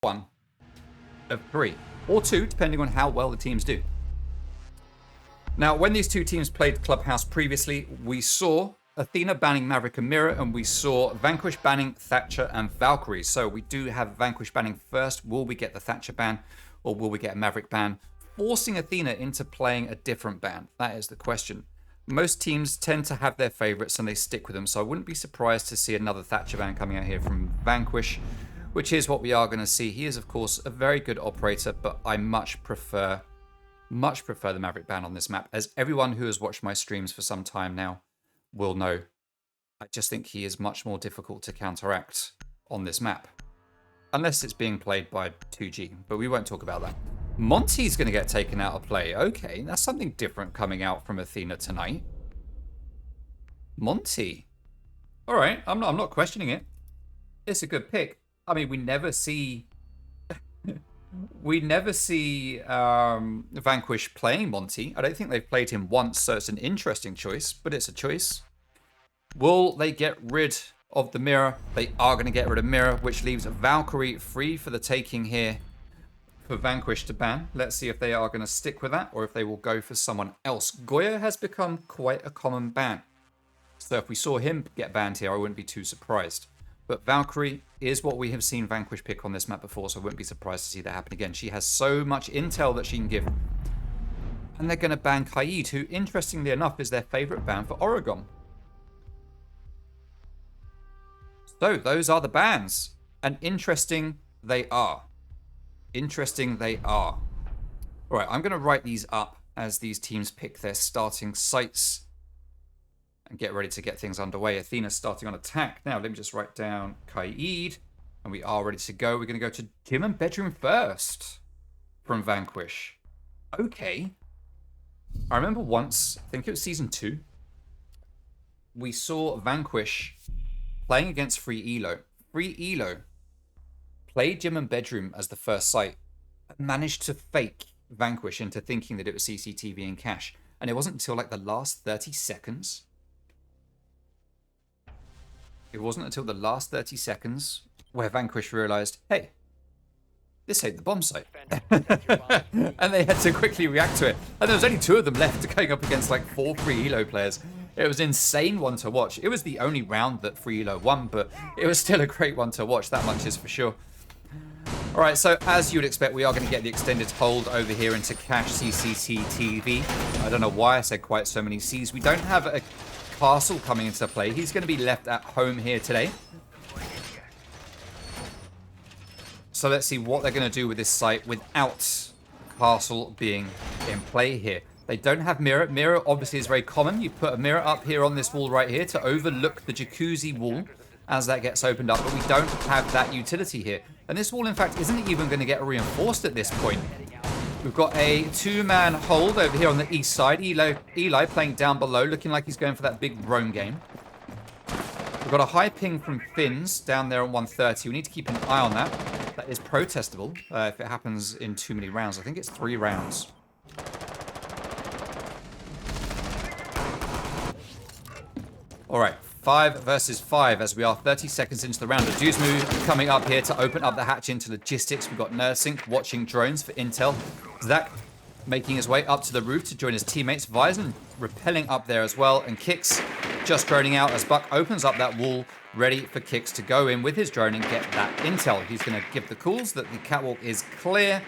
one of three. Or two, depending on how well the teams do. Now, when these two teams played Clubhouse previously, we saw Athena banning Maverick and Mira, and we saw Vanquish banning Thatcher and Valkyrie. So we do have Vanquish banning first. Will we get the Thatcher ban, or will we get a Maverick ban? Forcing Athena into playing a different ban? That is the question. Most teams tend to have their favorites and they stick with them, so I wouldn't be surprised to see another Thatcher ban coming out here from Vanquish, which is what we are going to see. He is, of course, a very good operator, but I much prefer the Maverick ban on this map, as everyone who has watched my streams for some time now will know. I just think he is much more difficult to counteract on this map, unless it's being played by 2G, but we won't talk about that. Monty's going to get taken out of play. Okay, that's something different coming out from Athena tonight. Monty. All right, I'm not questioning it. It's a good pick. I mean, we never see Vanquish playing Monty. I don't think they've played him once, so it's an interesting choice, but it's a choice. Will they get rid of the Mira? They are going to get rid of Mira, which leaves Valkyrie free for the taking here for Vanquish to ban. Let's see if they are going to stick with that or if they will go for someone else. Goya has become quite a common ban, so if we saw him get banned here, I wouldn't be too surprised. But Valkyrie is what we have seen Vanquish pick on this map before, so I wouldn't be surprised to see that happen again. She has so much intel that she can give. And they're going to ban Kaid, who, interestingly enough, is their favorite ban for Oregon. So, those are the bans. And interesting they are. Interesting they are. Alright, I'm going to write these up as these teams pick their starting sites and get ready to get things underway. Athena's starting on attack. Now, let me just write down Kaid. And we are ready to go. We're going to go to gym and bedroom first from Vanquish. Okay. I remember once, I think it was season 2, we saw Vanquish playing against Free Elo. Free Elo played gym and bedroom as the first site, but managed to fake Vanquish into thinking that it was CCTV and cache. And it wasn't until like the last 30 seconds. It wasn't until the last 30 seconds where Vanquish realized, hey, this ain't the bomb site. And they had to quickly react to it. And there was only 2 of them left going up against like 4 Free Elo players. It was an insane one to watch. It was the only round that Free Elo won, but it was still a great one to watch. That much is for sure. All right, so as you would expect, we are going to get the extended hold over here into cache CCTV. I don't know why I said quite so many C's. We don't have a Castle coming into play. He's going to be left at home here today. So let's see what they're going to do with this site without Castle being in play here. They don't have mirror. Mirror obviously is very common. You put a mirror up here on this wall right here to overlook the jacuzzi wall as that gets opened up, but we don't have that utility here. And this wall, in fact, isn't even going to get reinforced at this point. We've got a 2-man hold over here on the east side. Eli playing down below, looking like he's going for that big roam game. We've got a high ping from Finns down there on 130. We need to keep an eye on that. That is protestable if it happens in too many rounds. I think it's 3 rounds. All right, 5 versus 5 as we are 30 seconds into the round. The Duzmu coming up here to open up the hatch into logistics. We've got Nursing watching drones for intel. Zach making his way up to the roof to join his teammates. Vizon rappelling up there as well. And Kix just droning out as Buck opens up that wall, ready for Kix to go in with his drone and get that intel. He's going to give the calls that the catwalk is clear.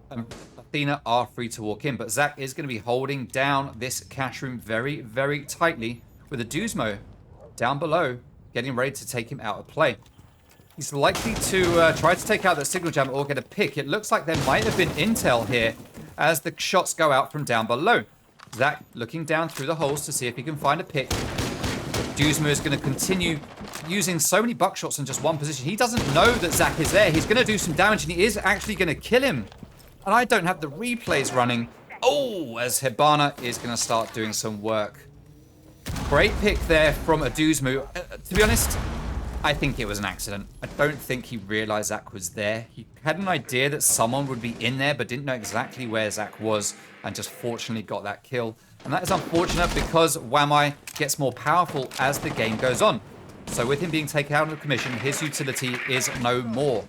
And Athena are free to walk in, but Zach is going to be holding down this cache room very, very tightly with a Duzmo down below, getting ready to take him out of play. He's likely to try to take out that signal jam or get a pick. It looks like there might have been intel here as the shots go out from down below. Zach looking down through the holes to see if he can find a pick. Duzmo is going to continue using so many buckshots in just one position. He doesn't know that Zach is there. He's going to do some damage, and he is actually going to kill him. And I don't have the replays running. Oh, as Hibana is going to start doing some work. Great pick there from a Duzmu. To be honest, I think it was an accident. I don't think he realized Zach was there. He had an idea that someone would be in there, but didn't know exactly where Zach was, and just fortunately got that kill. And that is unfortunate because Wamai gets more powerful as the game goes on. So with him being taken out of commission, his utility is no more.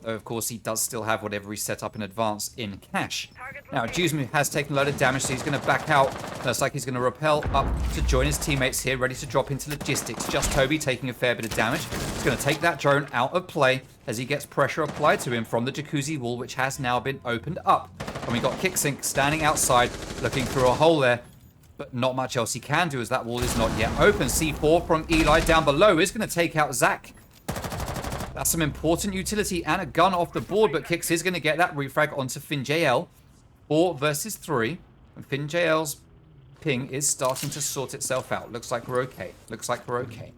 Though, of course, he does still have whatever he set up in advance in cash. Now, Juzmu has taken a load of damage, so he's going to back out. Looks like he's going to rappel up to join his teammates here, ready to drop into logistics. Just Toby taking a fair bit of damage. He's going to take that drone out of play as he gets pressure applied to him from the jacuzzi wall, which has now been opened up. And we got Kicksync standing outside, looking through a hole there. But not much else he can do as that wall is not yet open. C4 from Eli down below is going to take out Zach. That's some important utility and a gun off the board, but Kix is going to get that refrag onto FinJL. 4 versus 3. And FinJL's ping is starting to sort itself out. Looks like we're okay. Looks like we're okay.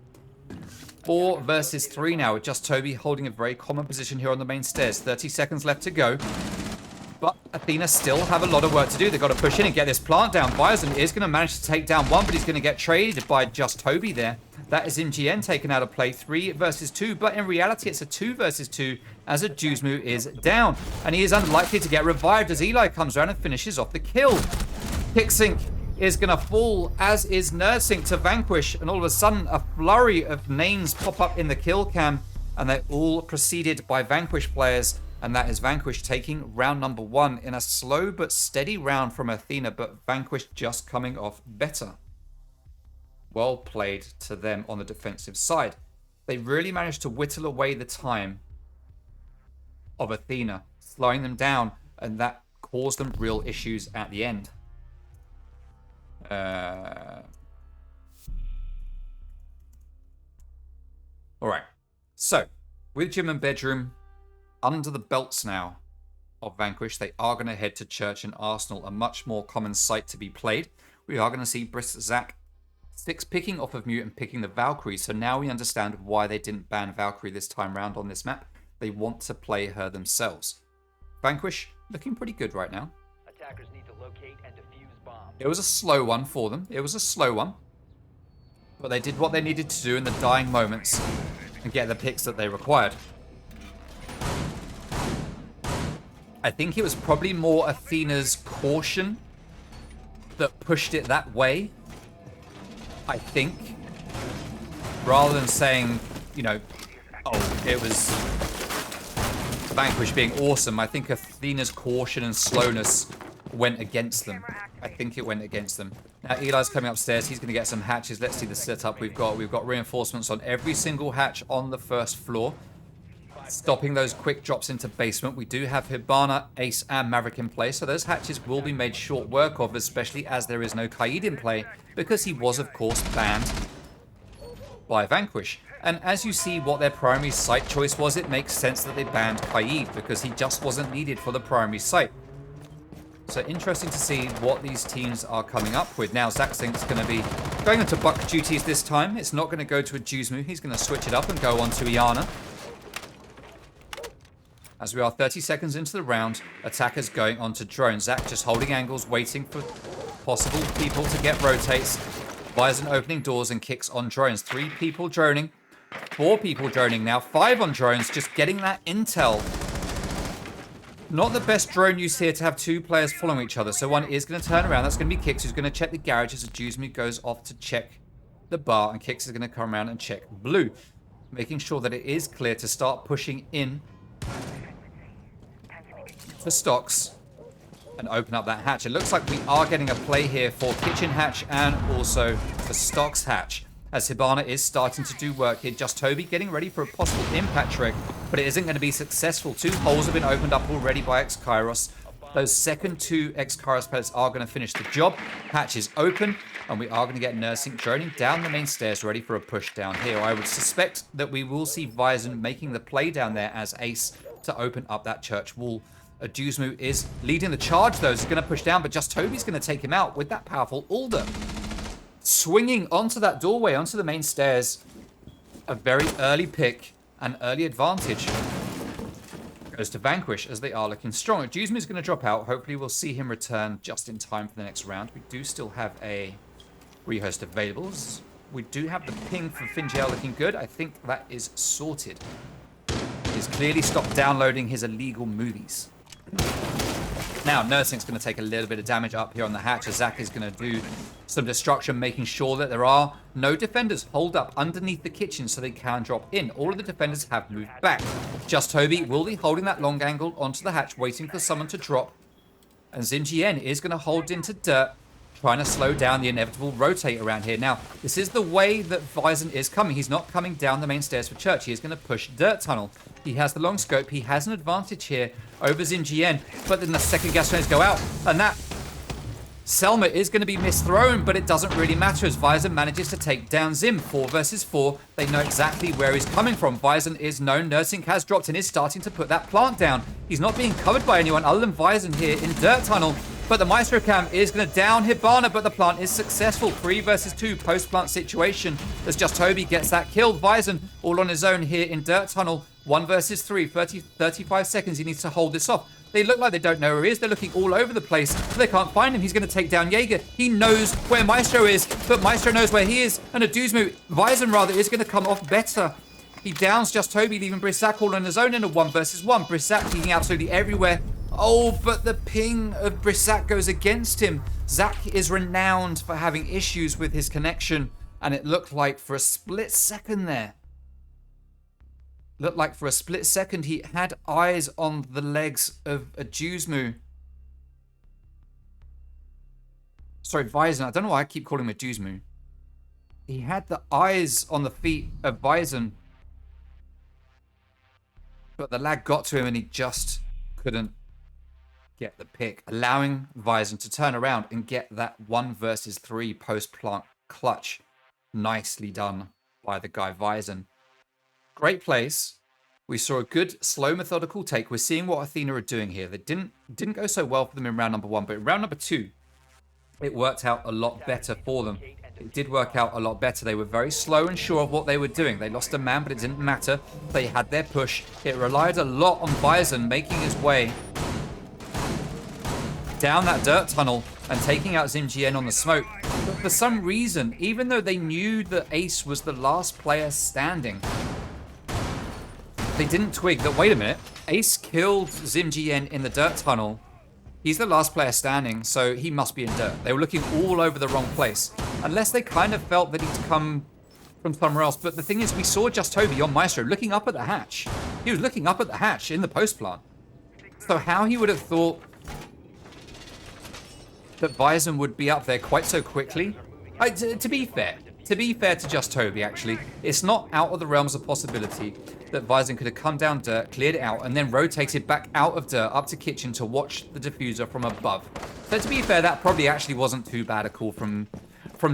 4 versus 3 now, with just Toby holding a very common position here on the main stairs. 30 seconds left to go. But Athena still have a lot of work to do. They've got to push in and get this plant down. Bison is going to manage to take down one, but he's going to get traded by just Toby there. That is MGN taken out of play. 3 versus 2, but in reality it's a 2 versus 2 as a Juzmu is down. And he is unlikely to get revived as Eli comes around and finishes off the kill. Kicksync is going to fall, as is Nursync to Vanquish. And all of a sudden, a flurry of names pop up in the kill cam. And they're all preceded by Vanquish players. And that is Vanquish taking round number 1 in a slow but steady round from Athena. But Vanquish just coming off better. Well played to them on the defensive side. They really managed to whittle away the time of Athena, slowing them down. And that caused them real issues at the end. Alright, so with gym and bedroom under the belts now of Vanquish, they are going to head to Church and Arsenal, a much more common sight to be played. We are going to see Brisk Zach 6 picking off of Mute and picking the Valkyrie, so now we understand why they didn't ban Valkyrie this time round on this map. They want to play her themselves. Vanquish looking pretty good right now. Attackers need to locate and defuse bombs. It was a slow one for them. It was a slow one. But they did what they needed to do in the dying moments and get the picks that they required. I think it was probably more Athena's caution that pushed it that way. I think. Rather than saying, you know, oh, it was Vanquish being awesome. I think Athena's caution and slowness went against them. I think it went against them. Now Eli's coming upstairs. He's going to get some hatches. Let's see the setup we've got. We've got reinforcements on every single hatch on the first floor, stopping those quick drops into basement. We do have Hibana, Ace, and Maverick in play, so those hatches will be made short work of, especially as there is no Kaid in play, because he was, of course, banned by Vanquish. And as you see what their primary site choice was, it makes sense that they banned Kaid, because he just wasn't needed for the primary site. So interesting to see what these teams are coming up with. Now Zaxlink's going to be going into buck duties this time. It's not going to go to a Juzmu. He's going to switch it up and go on to Iana. As we are 30 seconds into the round, attackers going on to drone. Zach just holding angles, waiting for possible people to get rotates. Bison opening doors and kicks on drones. 3 people droning. 4 people droning now. 5 on drones, just getting that intel. Not the best drone use here to have 2 players following each other. So one is going to turn around. That's going to be Kix, who's going to check the garage as a Juzmu goes off to check the bar. And Kix is going to come around and check blue, making sure that it is clear to start pushing in for stocks and open up that hatch. It looks like we are getting a play here for kitchen hatch and also the stocks hatch, as Hibana is starting to do work here. Just Toby getting ready for a possible impact trick, but it isn't going to be successful. 2 holes have been opened up already by eXtremeRate. Those second 2 eXtremeRate pellets are going to finish the job. Hatch is open, and we are going to get Nursing droning down the main stairs, ready for a push down here. I would suspect that we will see Vizon making the play down there as Ace to open up that church wall. A Juzmu is leading the charge, though. He's going to push down, but just Toby's going to take him out with that powerful Alder. Swinging onto that doorway, onto the main stairs. A very early pick, an early advantage. Goes to Vanquish as they are looking strong. Juzmu is going to drop out. Hopefully we'll see him return just in time for the next round. We do still have a rehost available. We do have the ping for FinJL looking good. I think that is sorted. He's clearly stopped downloading his illegal movies. Now, Nursink's going to take a little bit of damage up here on the hatch as Zach is going to do some destruction, making sure that there are no defenders holed up underneath the kitchen so they can drop in. All of the defenders have moved back. Just Toby will be holding that long angle onto the hatch, waiting for someone to drop. And ZimGN is going to hold into dirt, trying to slow down the inevitable rotate around here. Now, this is the way that Vyzen is coming. He's not coming down the main stairs for church. He is going to push dirt tunnel. He has the long scope. He has an advantage here over ZimGN. But then the second gas grenades go out. And that Selma is going to be misthrown, but it doesn't really matter as Vyzen manages to take down Zim. 4 versus 4. They know exactly where he's coming from. Vyzen is known. Nursink has dropped and is starting to put that plant down. He's not being covered by anyone other than Vyzen here in dirt tunnel. But the Maestro Cam is going to down Hibana, but the plant is successful. 3 versus 2 post-plant situation as Just Toby gets that kill. Vyzen all on his own here in dirt tunnel. 1 versus 3, 35 seconds. He needs to hold this off. They look like they don't know where he is. They're looking all over the place. They can't find him. He's going to take down Jaeger. He knows where Maestro is, but Maestro knows where he is. And Vyzen rather, is going to come off better. He downs Just Toby, leaving Brissac all on his own in a 1 versus 1. Brissac peeking absolutely everywhere. Oh, but the ping of Brissac goes against him. Zach is renowned for having issues with his connection. And it looked like for a split second there, he had eyes on the legs of a Juzmu. Sorry, Vyzen. I don't know why I keep calling him a Juzmu. He had the eyes on the feet of Vyzen. But the lag got to him and he just couldn't get the pick, allowing Vyzen to turn around and get that 1 versus 3 post-plant clutch. Nicely done by the guy Vyzen. Great place. We saw a good, slow, methodical take. We're seeing what Athena are doing here. They didn't go so well for them in round number 1, but in round number 2, it worked out a lot better for them. It did work out a lot better. They were very slow and sure of what they were doing. They lost a man, but it didn't matter. They had their push. It relied a lot on Vyzen making his way down that dirt tunnel and taking out ZimGN on the smoke. But for some reason, even though they knew that Ace was the last player standing, they didn't twig that, wait a minute, Ace killed ZimGN in the dirt tunnel. He's the last player standing, so he must be in dirt. They were looking all over the wrong place. Unless they kind of felt that he'd come from somewhere else. But the thing is, we saw Just Toby on Maestro looking up at the hatch. He was looking up at the hatch in the post plant. So how he would have thought that Vyzen would be up there quite so quickly? To be fair to Just Toby, actually, it's not out of the realms of possibility that Vyzen could have come down dirt, cleared it out, and then rotated back out of dirt up to kitchen to watch the diffuser from above. So to be fair, that probably actually wasn't too bad a call from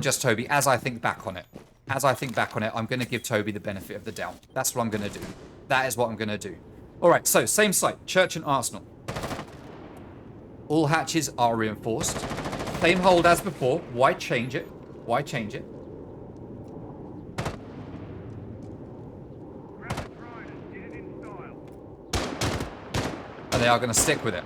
Just Toby, as I think back on it. I'm going to give Toby the benefit of the doubt. That's what I'm going to do. That is what I'm going to do. All right, so same site, Church and Arsenal. All hatches are reinforced. Same hold as before. Why change it? Why change it? And they are going to stick with it.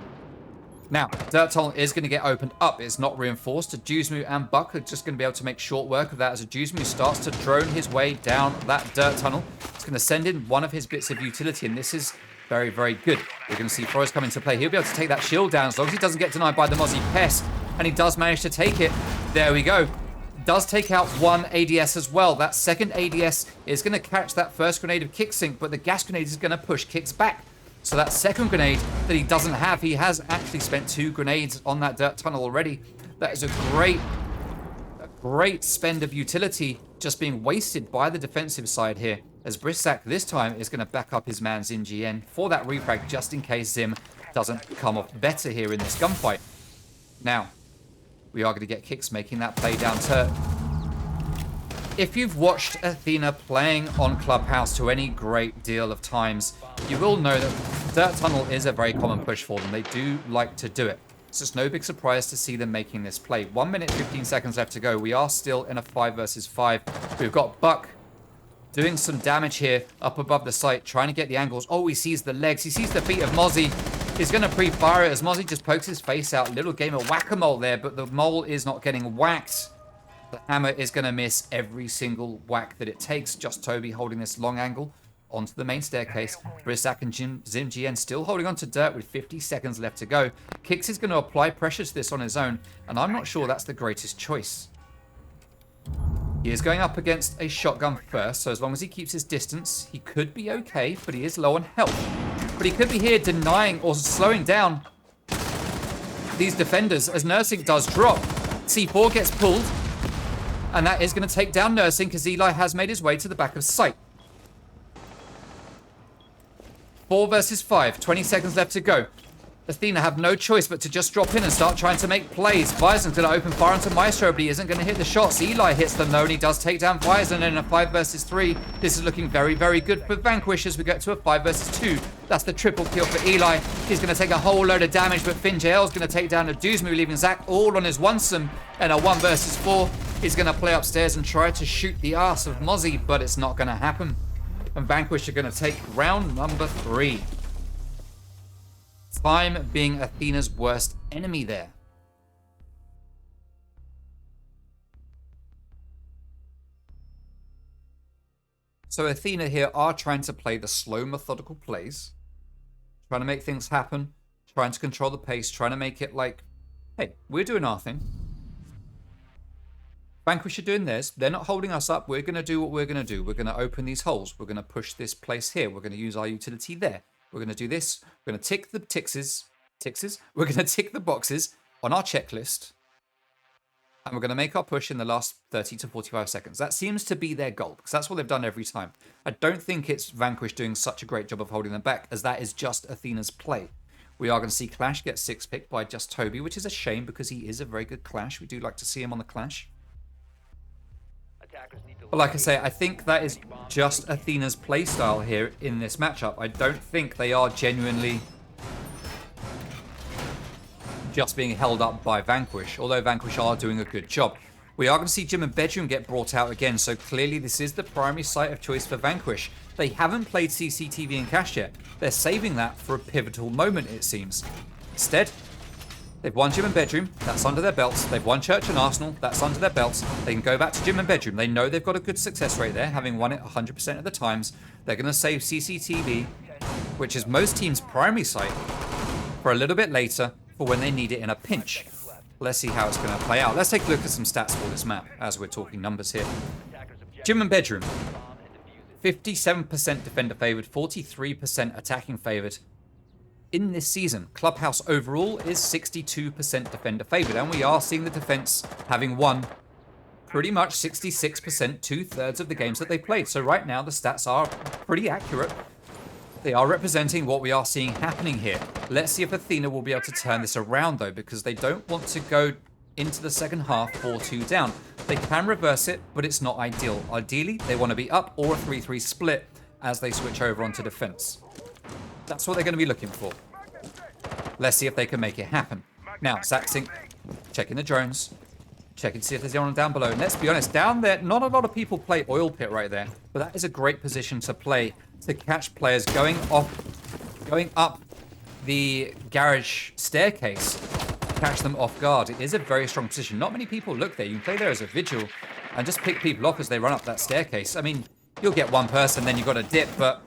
Now, dirt tunnel is going to get opened up. It's not reinforced. Juzmu and Buck are just going to be able to make short work of that as Juzmu starts to drone his way down that dirt tunnel. It's going to send in one of his bits of utility, and this is very, very good. We're going to see Forrest come into play. He'll be able to take that shield down as long as he doesn't get denied by the Mozzie Pest, and he does manage to take it. There we go. Does take out one ADS as well. That second ADS is going to catch that first grenade of Kicksync, but the gas grenade is going to push Kicks back. So that second grenade that he doesn't have, he has actually spent 2 grenades on that dirt tunnel already. That is a great spend of utility just being wasted by the defensive side here, as Brissac this time is going to back up his man ZimGN for that refrag just in case Zim doesn't come off better here in this gunfight. Now, we are going to get Kicks making that play down turret. If you've watched Athena playing on Clubhouse to any great deal of times, you will know that dirt tunnel is a very common push for them. They do like to do it. It's just no big surprise to see them making this play. 1 minute, 15 seconds left to go. We are still in a 5 versus 5. We've got Buck doing some damage here up above the site, trying to get the angles. Oh, he sees the legs. He sees the feet of Mozzie. He's going to pre-fire it as Mozzie just pokes his face out. Little game of whack-a-mole there, but the mole is not getting whacked. The hammer is going to miss every single whack that it takes. Just Toby holding this long angle. onto the main staircase. Brisak and ZimGN still holding on to dirt with 50 seconds left to go. Kix is going to apply pressure to this on his own, and I'm not sure that's the greatest choice. He is going up against a shotgun first, so as long as he keeps his distance, he could be okay, but he is low on health. But he could be here denying or slowing down these defenders as Nursing does drop. C4 gets pulled, and that is going to take down Nursing because Eli has made his way to the back of site. 4 versus 5, 20 seconds left to go. Athena have no choice but to just drop in and start trying to make plays. Vison's going to open fire onto Maestro, but he isn't going to hit the shots. Eli hits them though, and he does take down Vison in a 5 versus 3. This is looking very, very good for Vanquish as we get to a 5 versus 2. That's the triple kill for Eli. He's going to take a whole load of damage, but FinJL is going to take down a Duzmu, leaving Zach all on his onesome. And a 1 versus 4. He's going to play upstairs and try to shoot the ass of Mozzie, but it's not going to happen. And Vanquish are going to take round number 3. Time being Athena's worst enemy there. So Athena here are trying to play the slow, methodical plays. Trying to make things happen. Trying to control the pace. Trying to make it like, hey, we're doing our thing. Vanquish are doing theirs. They're not holding us up. We're going to do what we're going to do. We're going to open these holes. We're going to push this place here. We're going to use our utility there. We're going to do this. We're going to tick the tixes. We're going to tick the boxes on our checklist. And we're going to make our push in the last 30 to 45 seconds. That seems to be their goal, because that's what they've done every time. I don't think it's Vanquish doing such a great job of holding them back, as that is just Athena's play. We are going to see Clash get 6-picked by just Toby, which is a shame, because he is a very good Clash. We do like to see him on the Clash. But like I say, I think that is just Athena's playstyle here in this matchup. I don't think they are genuinely just being held up by Vanquish, although Vanquish are doing a good job. We are going to see Gym and Bedroom get brought out again, so clearly this is the primary site of choice for Vanquish. They haven't played CCTV and Cash yet. They're saving that for a pivotal moment, it seems. Instead, they've won Gym and Bedroom, that's under their belts. They've won Church and Arsenal, that's under their belts. They can go back to Gym and Bedroom. They know they've got a good success rate there, having won it 100% of the times. They're going to save CCTV, which is most teams' primary site, for a little bit later, for when they need it in a pinch. Let's see how it's going to play out. Let's take a look at some stats for this map, as we're talking numbers here. Gym and Bedroom. 57% defender favored, 43% attacking favored. In this season, Clubhouse overall is 62% defender favored, and we are seeing the defense having won pretty much 66%, 2/3 of the games that they played. So right now, the stats are pretty accurate. They are representing what we are seeing happening here. Let's see if Athena will be able to turn this around, though, because they don't want to go into the second half 4-2 down. They can reverse it, but it's not ideal. Ideally, they want to be up or a 3-3 split as they switch over onto defense. That's what they're going to be looking for. Let's see if they can make it happen. Now, Saxing, checking the drones. Checking to see if there's anyone down below. And let's be honest, down there, not a lot of people play Oil Pit right there. But that is a great position to play to catch players going up the garage staircase. Catch them off guard. It is a very strong position. Not many people look there. You can play there as a vigil and just pick people off as they run up that staircase. I mean, you'll get one person, then you've got a dip, but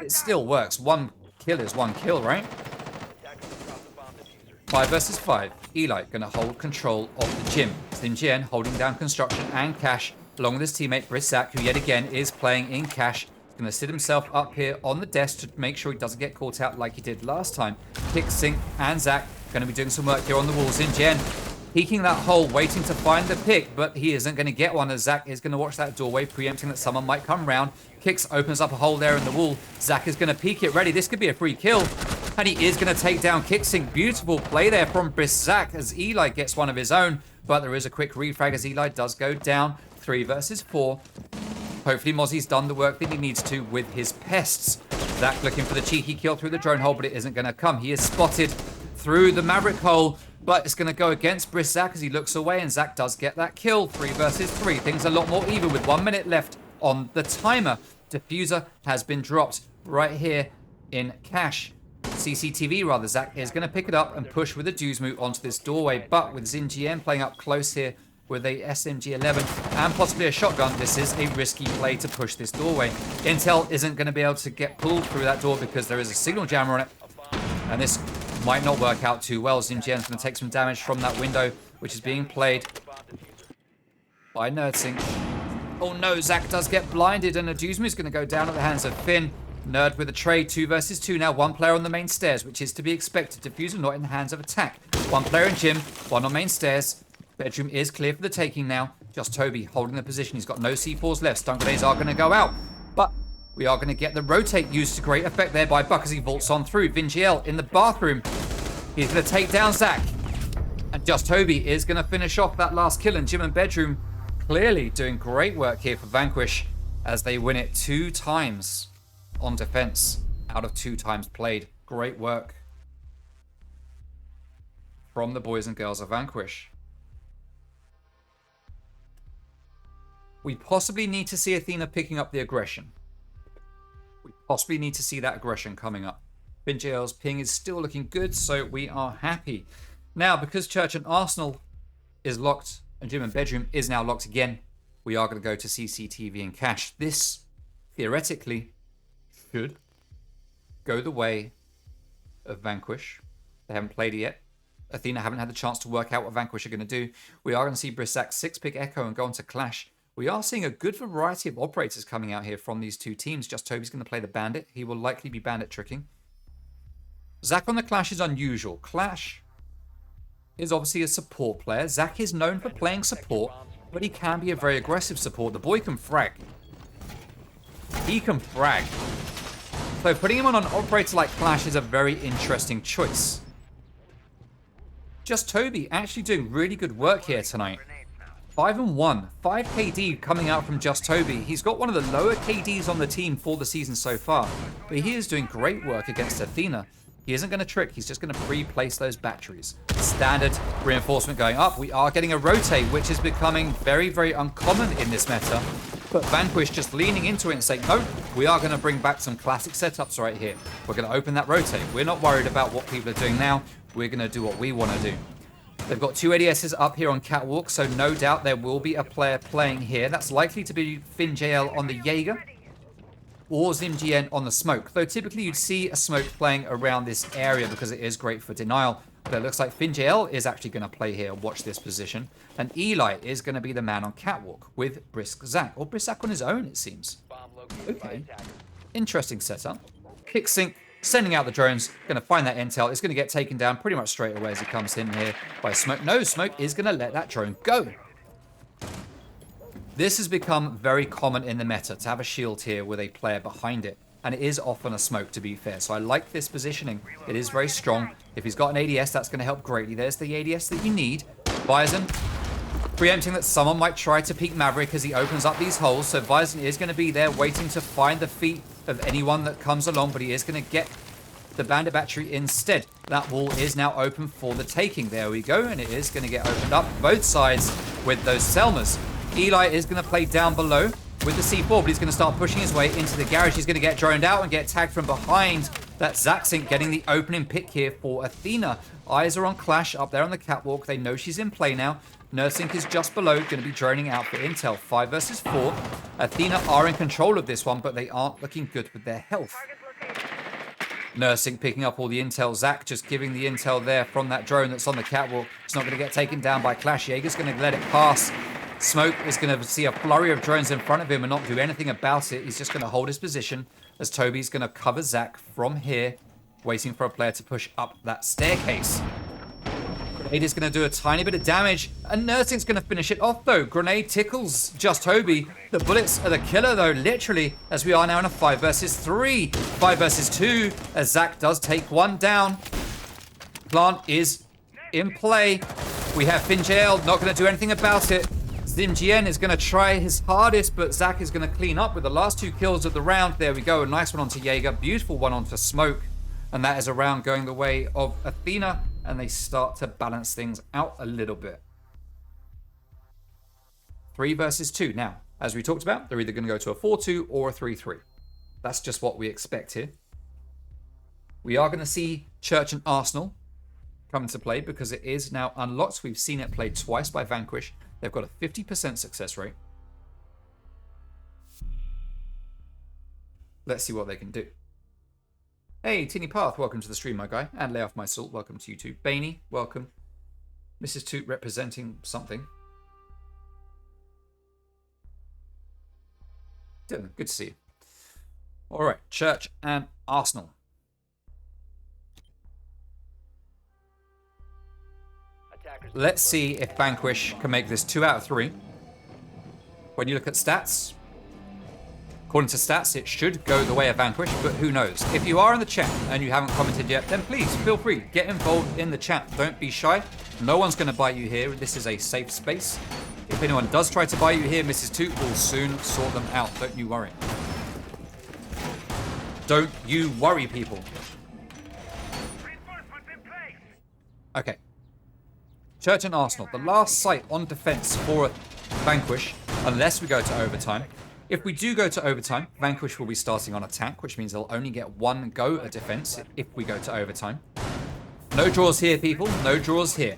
it still works. One kill is one kill, right? 5 versus 5. Eli going to hold control of the gym. ZimGN holding down construction and Cash, along with his teammate Brisak, who yet again is playing in Cash. Going to sit himself up here on the desk to make sure he doesn't get caught out like he did last time. Pixink and Zach going to be doing some work here on the walls. ZimGN peeking that hole, waiting to find the pick, but he isn't going to get one as Zach is going to watch that doorway, preempting that someone might come round. Kix opens up a hole there in the wall. Zach is going to peek it ready. This could be a free kill. And he is going to take down Kixink. Beautiful play there from Brisak as Eli gets one of his own. But there is a quick refrag as Eli does go down. 3 versus 4. Hopefully Mozzie's done the work that he needs to with his pests. Zach looking for the cheeky kill through the drone hole, but it isn't going to come. He is spotted through the Maverick hole, but it's going to go against Brisak as he looks away, and Zach does get that kill. 3 versus 3. Things a lot more even with 1 minute left on the timer. Diffuser has been dropped right here in Cash. CCTV rather. Zach is going to pick it up and push with a Duzmu onto this doorway, but with ZimGN playing up close here with a SMG-11 and possibly a shotgun. This is a risky play to push this doorway. Intel isn't going to be able to get pulled through that door because there is a signal jammer on it. And this might not work out too well. ZimGN's going to take some damage from that window, which is being played by Nerdsync. Oh no, Zach does get blinded, and Aduzmu is going to go down at the hands of Finn. Nerd with a trade, 2 versus 2 now. 1 player on the main stairs, which is to be expected. Diffuser not in the hands of attack. 1 player in gym, 1 on main stairs. Bedroom is clear for the taking now. Just Toby holding the position. He's got no C4s left. Stun grenades are going to go out, but we are going to get the rotate used to great effect there by Buck as he vaults on through. Vingiel in the bathroom. He's going to take down Zach. And Just Toby is going to finish off that last kill. And Gym and Bedroom clearly doing great work here for Vanquish as they win it 2 times on defense out of 2 times played. Great work from the boys and girls of Vanquish. We possibly need to see Athena picking up the aggression. We possibly need to see that aggression coming up. Vingiel's ping is still looking good, so we are happy. Now, because Church and Arsenal is locked and Gym and Bedroom is now locked again, we are going to go to CCTV and Cash. This, theoretically, should go the way of Vanquish. They haven't played it yet. Athena haven't had the chance to work out what Vanquish are going to do. We are going to see Brissac 6-pick Echo and go on to Clash. We are seeing a good variety of operators coming out here from these 2 teams. Just Toby's going to play the Bandit. He will likely be Bandit tricking. Zach on the Clash is unusual. Clash is obviously a support player. Zach is known for playing support, but he can be a very aggressive support. The boy can frag. He can frag. So putting him on an operator like Clash is a very interesting choice. Just Toby actually doing really good work here tonight. 5-1, 5 KD coming out from Just Toby. He's got one of the lower KDs on the team for the season so far, but he is doing great work against Athena. He isn't going to trick, he's just going to pre-place those batteries. Standard reinforcement going up. We are getting a rotate, which is becoming very, very uncommon in this meta. But Vanquish just leaning into it and saying, no, we are going to bring back some classic setups right here. We're going to open that rotate. We're not worried about what people are doing now. We're going to do what we want to do. They've got 2 ADSs up here on Catwalk, so no doubt there will be a player playing here. That's likely to be FinJL on the Jaeger or ZimGN on the smoke. Though typically you'd see a smoke playing around this area because it is great for denial. But it looks like FinJL is actually going to play here. Watch this position. And Eli is going to be the man on Catwalk with Brisk Zach. Or Brisk Zach on his own, it seems. Okay. Interesting setup. Kick sync. Sending out the drones, going to find that intel. It's going to get taken down pretty much straight away as he comes in here by Smoke. No, Smoke is going to let that drone go. This has become very common in the meta to have a shield here with a player behind it. And it is often a Smoke, to be fair. So I like this positioning. It is very strong. If he's got an ADS, that's going to help greatly. There's the ADS that you need. Bison preempting that someone might try to peek Maverick as he opens up these holes. So Bison is going to be there waiting to find the feet of anyone that comes along, but he is going to get the Bandit battery instead. That wall is now open for the taking. There we go, and it is going to get opened up both sides with those Selmas. Eli is going to play down below with the C4, but he's going to start pushing his way into the garage. He's going to get droned out and get tagged from behind. That's Zaxink getting the opening pick here for Athena. Eyes are on Clash up there on the catwalk. They know she's in play now. Nursync is just below, going to be droning out for intel. 5 versus 4. Athena are in control of this one, but they aren't looking good with their health. Nursync picking up all the intel. Zach just giving the intel there from that drone that's on the catwalk. It's not going to get taken down by Clash. Jaeger's going to let it pass. Smoke is going to see a flurry of drones in front of him and not do anything about it. He's just going to hold his position as Toby's going to cover Zach from here, waiting for a player to push up that staircase. Grenade is going to do a tiny bit of damage, and Nursing's going to finish it off, though. Grenade tickles Just Toby. The bullets are the killer, though, literally, as we are now in a 5 versus 3. 5 versus 2, as Zach does take one down. Plant is in play. We have FinJL, not going to do anything about it. ZimGN is going to try his hardest, but Zach is going to clean up with the last 2 kills of the round. There we go, a nice one onto Jaeger. Beautiful one onto Smoke. And that is a round going the way of Athena, and they start to balance things out a little bit. 3 versus 2. Now, as we talked about, they're either going to go to a 4-2 or a 3-3. That's just what we expect here. We are going to see Church and Arsenal come into play because it is now unlocked. We've seen it played twice by Vanquish. They've got a 50% success rate. Let's see what they can do. Hey, Teeny Path, welcome to the stream, my guy. And Lay Off My Salt, welcome to you too. Bainey, welcome. Mrs. Toot representing something. Dylan, good to see you. All right, Church and Arsenal. Let's see if Vanquish can make this 2 out of 3. When you look at stats, according to stats, it should go the way of Vanquish, but who knows? If you are in the chat and you haven't commented yet, then please feel free, get involved in the chat. Don't be shy. No one's going to bite you here. This is a safe space. If anyone does try to bite you here, Mrs. Toot will soon sort them out. Don't you worry. Don't you worry, people. Okay. Church and Arsenal, the last site on defense for Vanquish, unless we go to overtime. If we do go to overtime, Vanquish will be starting on attack, which means they'll only get 1 go at defense if we go to overtime. No draws here, people. No draws here.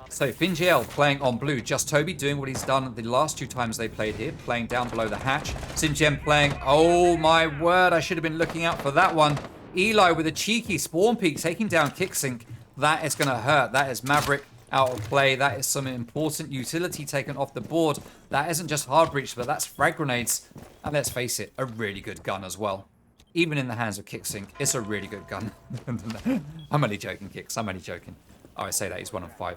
So Fingiel playing on blue. Just Toby doing what he's done the last 2 times they played here, playing down below the hatch. Simgem playing, oh my word, I should have been looking out for that one. Eli with a cheeky spawn peek, taking down Kicksync. That is going to hurt. That is Maverick out of play. That is some important utility taken off the board. That isn't just hard breach, but that's frag grenades. And let's face it, a really good gun as well. Even in the hands of Kicksync, it's a really good gun. I'm only joking, Kicks. I'm only joking. Oh, I say that he's 1 of 5.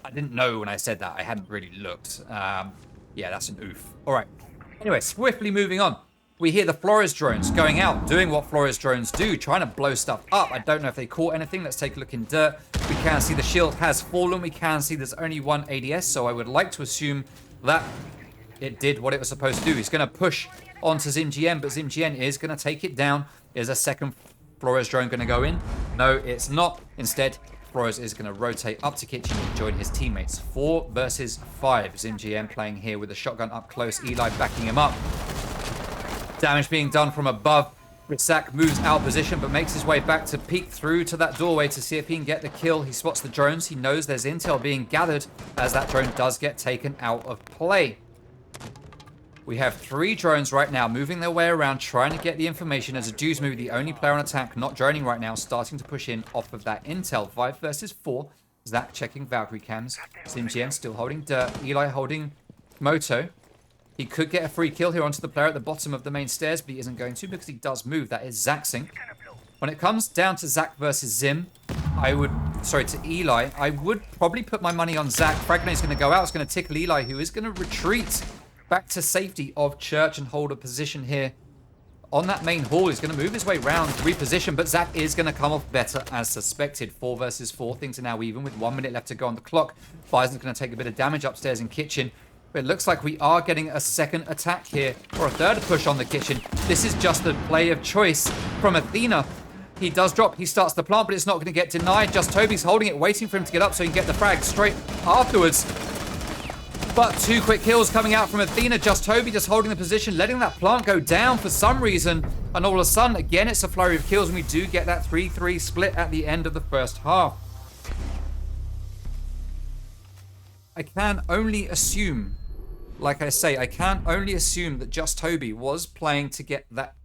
I didn't know when I said that. I hadn't really looked. Yeah, that's an oof. All right. Anyway, swiftly moving on. We hear the Flores drones going out, doing what Flores drones do, trying to blow stuff up. I don't know if they caught anything. Let's take a look in dirt. We can see the shield has fallen. We can see there's only 1 ADS, so I would like to assume that it did what it was supposed to do. He's going to push onto ZimGN, but ZimGN is going to take it down. Is a second Flores drone going to go in? No, it's not. Instead, Flores is going to rotate up to kitchen and join his teammates. 4 versus 5. ZimGN playing here with a shotgun up close. Eli backing him up. Damage being done from above. Risak moves out of position, but makes his way back to peek through to that doorway to see if he can get the kill. He spots the drones. He knows there's intel being gathered as that drone does get taken out of play. We have 3 drones right now moving their way around, trying to get the information as a Jews move, the only player on attack, not droning right now, starting to push in off of that intel. 5 versus 4. Zach checking Valkyrie cams. SimGN still holding dirt. Eli holding Moto. He could get a free kill here onto the player at the bottom of the main stairs, but he isn't going to because he does move. That is Zaxing. When it comes down to Zach versus Zim, to Eli, I would probably put my money on Zach. Fragnate's going to go out. It's going to tickle Eli, who is going to retreat back to safety of Church and hold a position here on that main hall. He's going to move his way round, reposition, but Zach is going to come off better as suspected. 4 versus 4. Things are now even with 1 minute left to go on the clock. Bison's going to take a bit of damage upstairs in kitchen. But it looks like we are getting a second attack here, or a third push on the kitchen. This is just a play of choice from Athena. He does drop, he starts the plant, but it's not going to get denied. Just Toby's holding it, waiting for him to get up so he can get the frag straight afterwards. But 2 quick kills coming out from Athena. Just Toby just holding the position, letting that plant go down for some reason. And all of a sudden, again, it's a flurry of kills, and we do get that 3-3 split at the end of the first half. I can only assume, like I say, I can only assume that Just Toby was playing to get that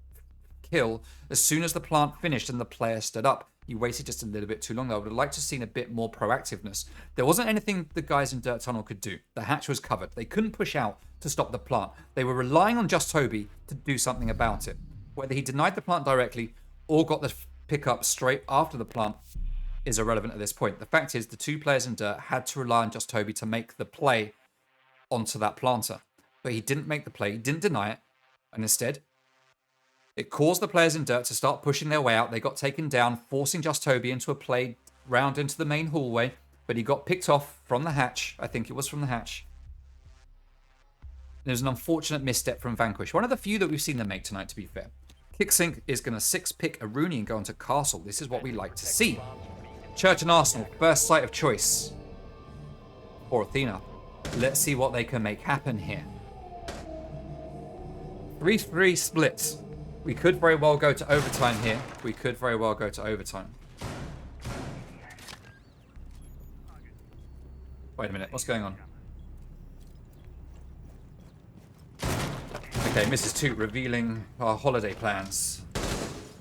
kill as soon as the plant finished and the player stood up. He waited just a little bit too long, though. I would have liked to have seen a bit more proactiveness. There wasn't anything the guys in Dirt Tunnel could do. The hatch was covered. They couldn't push out to stop the plant. They were relying on Just Toby to do something about it. Whether he denied the plant directly or got the pickup straight after the plant is irrelevant at this point. The fact is, the 2 players in Dirt had to rely on Just Toby to make the play onto that planter. But he didn't make the play, he didn't deny it, and instead, it caused the players in Dirt to start pushing their way out. They got taken down, forcing Just Toby into a play round into the main hallway, but he got picked off from the hatch. I think it was from the hatch. There's an unfortunate misstep from Vanquish. One of the few that we've seen them make tonight, to be fair. Kicksync is going to 6-pick a Rooney and go into Castle. This is what we like to see. Church and Arsenal, first site of choice for Athena. Let's see what they can make happen here. 3-3 splits. We could very well go to overtime here. We could very well go to overtime. Wait a minute, what's going on? Okay, Mrs. Toot revealing our holiday plans.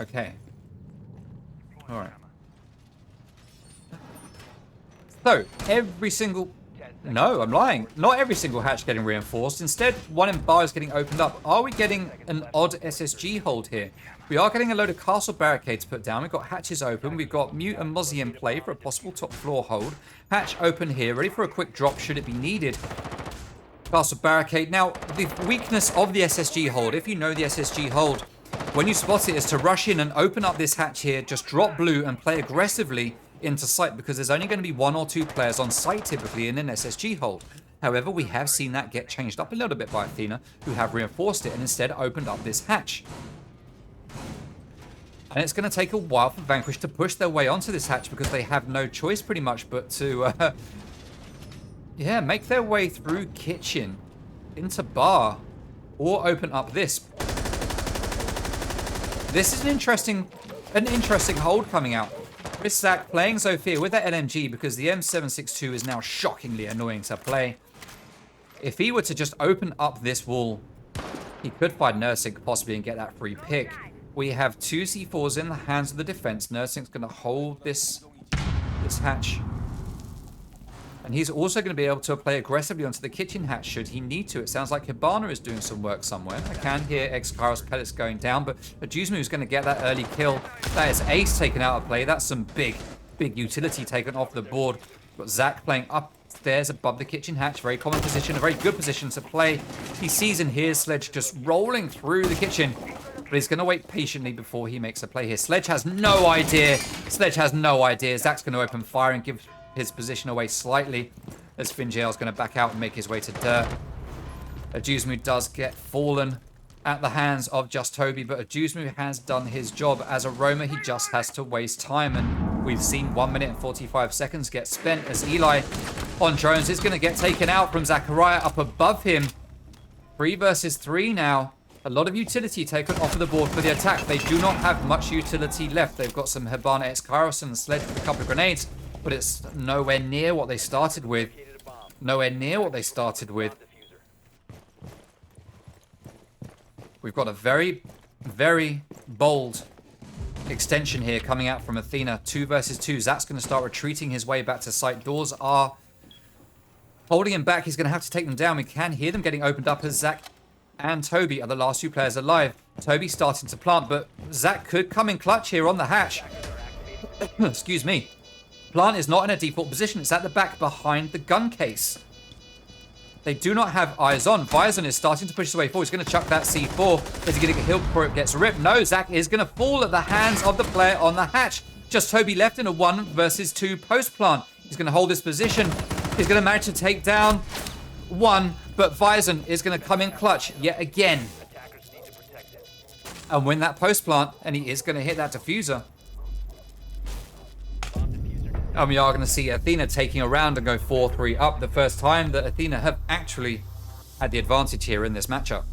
Okay. Alright. So, every single... No, I'm lying. Not every single hatch getting reinforced. Instead, one in bar is getting opened up. Are we getting an odd SSG hold here? We are getting a load of castle barricades put down. We've got hatches open. We've got Mute and Mozzie in play for a possible top floor hold. Hatch open here, ready for a quick drop should it be needed. Castle barricade. Now, the weakness of the SSG hold, if you know the SSG hold, when you spot it, is to rush in and open up this hatch here, just drop blue and play aggressively into sight, because there's only going to be 1 or 2 players on site typically in an SSG hold. However, we have seen that get changed up a little bit by Athena, who have reinforced it and instead opened up this hatch. And it's going to take a while for Vanquish to push their way onto this hatch, because they have no choice pretty much but to, yeah, make their way through kitchen into bar or open up this. This is an interesting hold coming out. Chris Zach playing Zofia with that LMG, because the M762 is now shockingly annoying to play. If he were to just open up this wall, he could find Nursing possibly and get that free pick. We have 2 C4s in the hands of the defense. Nursing's going to hold this hatch. And he's also going to be able to play aggressively onto the kitchen hatch should he need to. It sounds like Hibana is doing some work somewhere. I can hear eXtremeRate pellets going down, but Ajuzmu is going to get that early kill. That is Ace taken out of play. That's some big utility taken off the board. We've got Zach playing upstairs above the kitchen hatch. Very common position, a very good position to play. He sees and hears Sledge just rolling through the kitchen, but he's going to wait patiently before he makes a play here. Sledge has no idea. Zach's going to open fire and give his position away slightly, as Finjail's going to back out and make his way to dirt. Ajuzmu does get fallen at the hands of Just Toby, but Ajuzmu has done his job. As a roamer, he just has to waste time, and we've seen 1 minute and 45 seconds get spent as Eli on drones is going to get taken out from Zachariah up above him. 3 versus 3 now. A lot of utility taken off of the board for the attack. They do not have much utility left. They've got some Hibana eXtremeRate and Sledge with a couple of grenades, but it's nowhere near what they started with. We've got a very, very bold extension here coming out from Athena. 2 versus 2. Zach's going to start retreating his way back to site. Doors are holding him back. He's going to have to take them down. We can hear them getting opened up as Zach and Toby are the last 2 players alive. Toby starting to plant, but Zach could come in clutch here on the hatch. Excuse me. Plant is not in a default position. It's at the back behind the gun case. They do not have eyes on. Bison is starting to push his way forward. He's going to chuck that C4. Is he going to get killed before it gets ripped? No, Zach is going to fall at the hands of the player on the hatch. Just Toby left in a 1 versus 2 post plant. He's going to hold this position. He's going to manage to take down one, but Bison is going to come in clutch yet again and win that post plant, and he is going to hit that diffuser. And we are going to see Athena taking a round and go 4-3 up, the first time that Athena have actually had the advantage here in this matchup.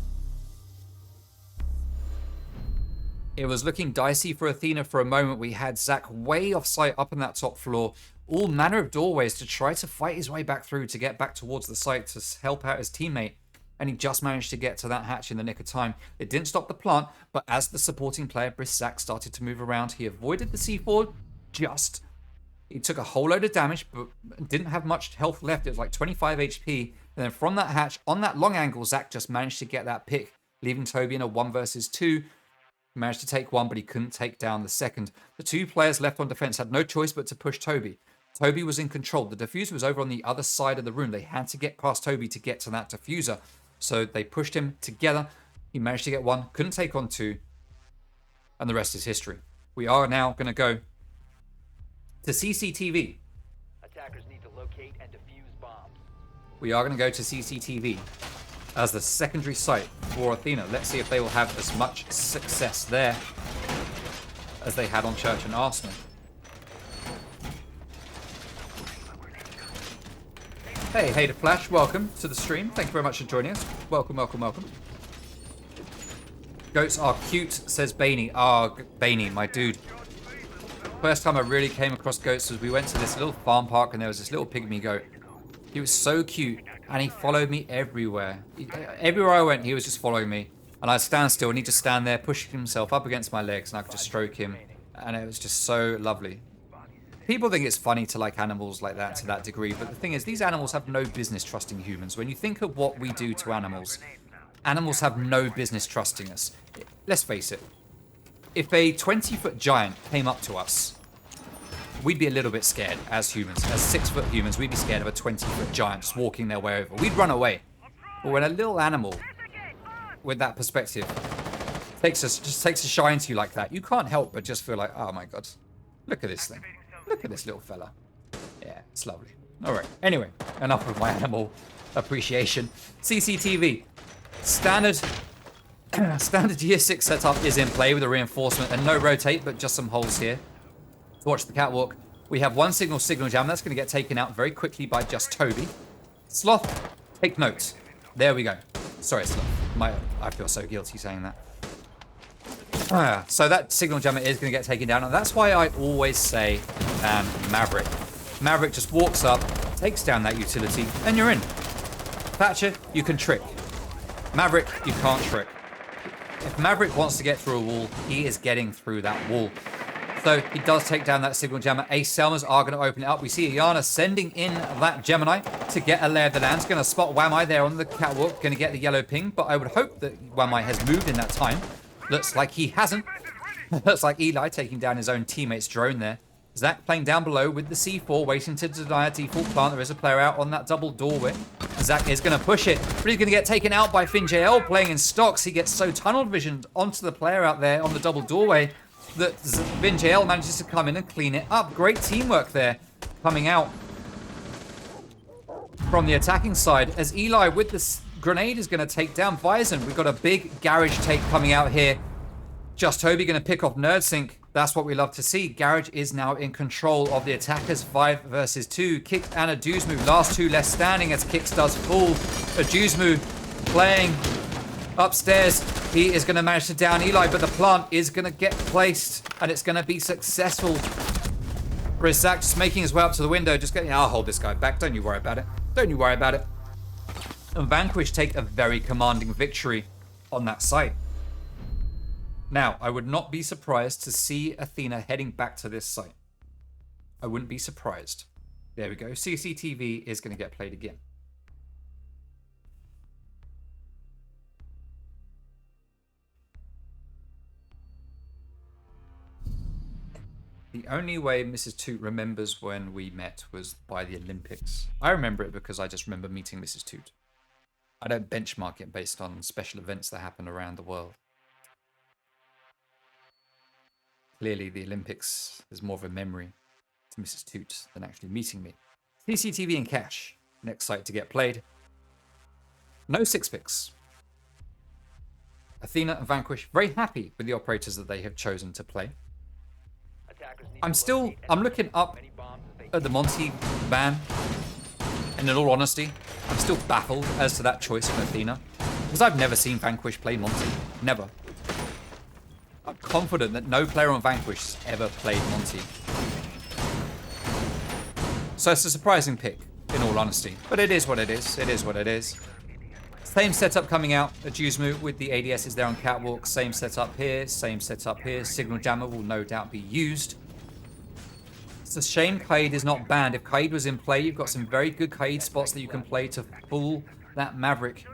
It was looking dicey for Athena for a moment. We had Zach way off site up on that top floor, all manner of doorways to try to fight his way back through to get back towards the site to help out his teammate. And he just managed to get to that hatch in the nick of time. It didn't stop the plant, but as the supporting player, Briss Zach, started to move around, he avoided the C4 just. He took a whole load of damage, but didn't have much health left. It was like 25 HP. And then from that hatch, on that long angle, Zach just managed to get that pick, leaving Toby in a 1 versus 2. He managed to take one, but he couldn't take down the second. The 2 players left on defense had no choice but to push Toby. Toby was in control. The diffuser was over on the other side of the room. They had to get past Toby to get to that diffuser. So they pushed him together. He managed to get 1, couldn't take on 2. And the rest is history. We are now going to go to CCTV. Attackers need to locate and defuse bombs. We are going to go to CCTV as the secondary site for Athena. Let's see if they will have as much success there as they had on Church and Arsenal. Hey, Hater Flash, welcome to the stream. Thank you very much for joining us. Welcome, welcome, welcome. Goats are cute, says Bainey. Ah, Bainey, my dude. First time I really came across goats was we went to this little farm park and there was this little pygmy goat. He was so cute, and he followed me everywhere. Everywhere I went, he was just following me. And I'd stand still, and he'd just stand there, pushing himself up against my legs, and I could just stroke him. And it was just so lovely. People think it's funny to like animals like that to that degree, but the thing is, these animals have no business trusting humans. When you think of what we do to animals, animals have no business trusting us. Let's face it. If a 20-foot giant came up to us, we'd be a little bit scared as humans. As 6-foot humans, we'd be scared of a 20-foot giant just walking their way over. We'd run away. But when a little animal with that perspective just takes a shine to you like that, you can't help but just feel like, oh my god, look at this thing. Look at this little fella. Yeah, it's lovely. All right. Anyway, enough of my animal appreciation. CCTV. Standard year 6 setup is in play with a reinforcement and no rotate, but just some holes here. To watch the catwalk, we have one signal jam that's going to get taken out very quickly by just Toby. Sloth, take notes. There we go. Sorry, Sloth. I feel so guilty saying that. So that signal jammer is going to get taken down, and that's why I always say Maverick. Maverick just walks up, takes down that utility, and you're in. Thatcher, you can trick. Maverick, you can't trick. If Maverick wants to get through a wall, he is getting through that wall. So he does take down that signal jammer. Ace Selmas are going to open it up. We see Iana sending in that Gemini to get a lay of the land. Going to spot Wamai there on the catwalk. Going to get the yellow ping, but I would hope that Wamai has moved in that time. Looks like he hasn't. Looks like Eli taking down his own teammate's drone there. Zach playing down below with the C4, waiting to deny a default plant. There is a player out on that double doorway. Zach is going to push it, but he's going to get taken out by FinJL playing in stocks. He gets so tunnel visioned onto the player out there on the double doorway that FinJL manages to come in and clean it up. Great teamwork there coming out from the attacking side as Eli with this grenade is going to take down Bison. We've got a big garage take coming out here. Just Toby going to pick off NerdSync. That's what we love to see. Garage is now in control of the attackers. 5 versus 2. Kix and Aduzmu. Last two left standing as Kix does fall. Aduzmu playing upstairs. He is going to manage to down Eli, but the plant is going to get placed and it's going to be successful. Zach just making his way up to the window. Just getting, I'll hold this guy back. Don't you worry about it. Don't you worry about it. And Vanquish take a very commanding victory on that site. Now, I would not be surprised to see Athena heading back to this site. I wouldn't be surprised. There we go. CCTV is going to get played again. The only way Mrs. Toot remembers when we met was by the Olympics. I remember it because I just remember meeting Mrs. Toot. I don't benchmark it based on special events that happen around the world. Clearly, the Olympics is more of a memory to Mrs. Toot than actually meeting me. CCTV and Cash. Next site to get played. No 6 picks. Athena and Vanquish very happy with the operators that they have chosen to play. I'm looking up at the Monty ban. And in all honesty, I'm still baffled as to that choice from Athena. Because I've never seen Vanquish play Monty. Never. I'm confident that no player on Vanquish has ever played Monty. So it's a surprising pick, in all honesty. But it is what it is. It is what it is. Same setup coming out. Aduzmu with the ADSs there on catwalk. Same setup here. Same setup here. Signal jammer will no doubt be used. It's a shame Kaid is not banned. If Kaid was in play, you've got some very good Kaid spots that you can play to fool that Maverick.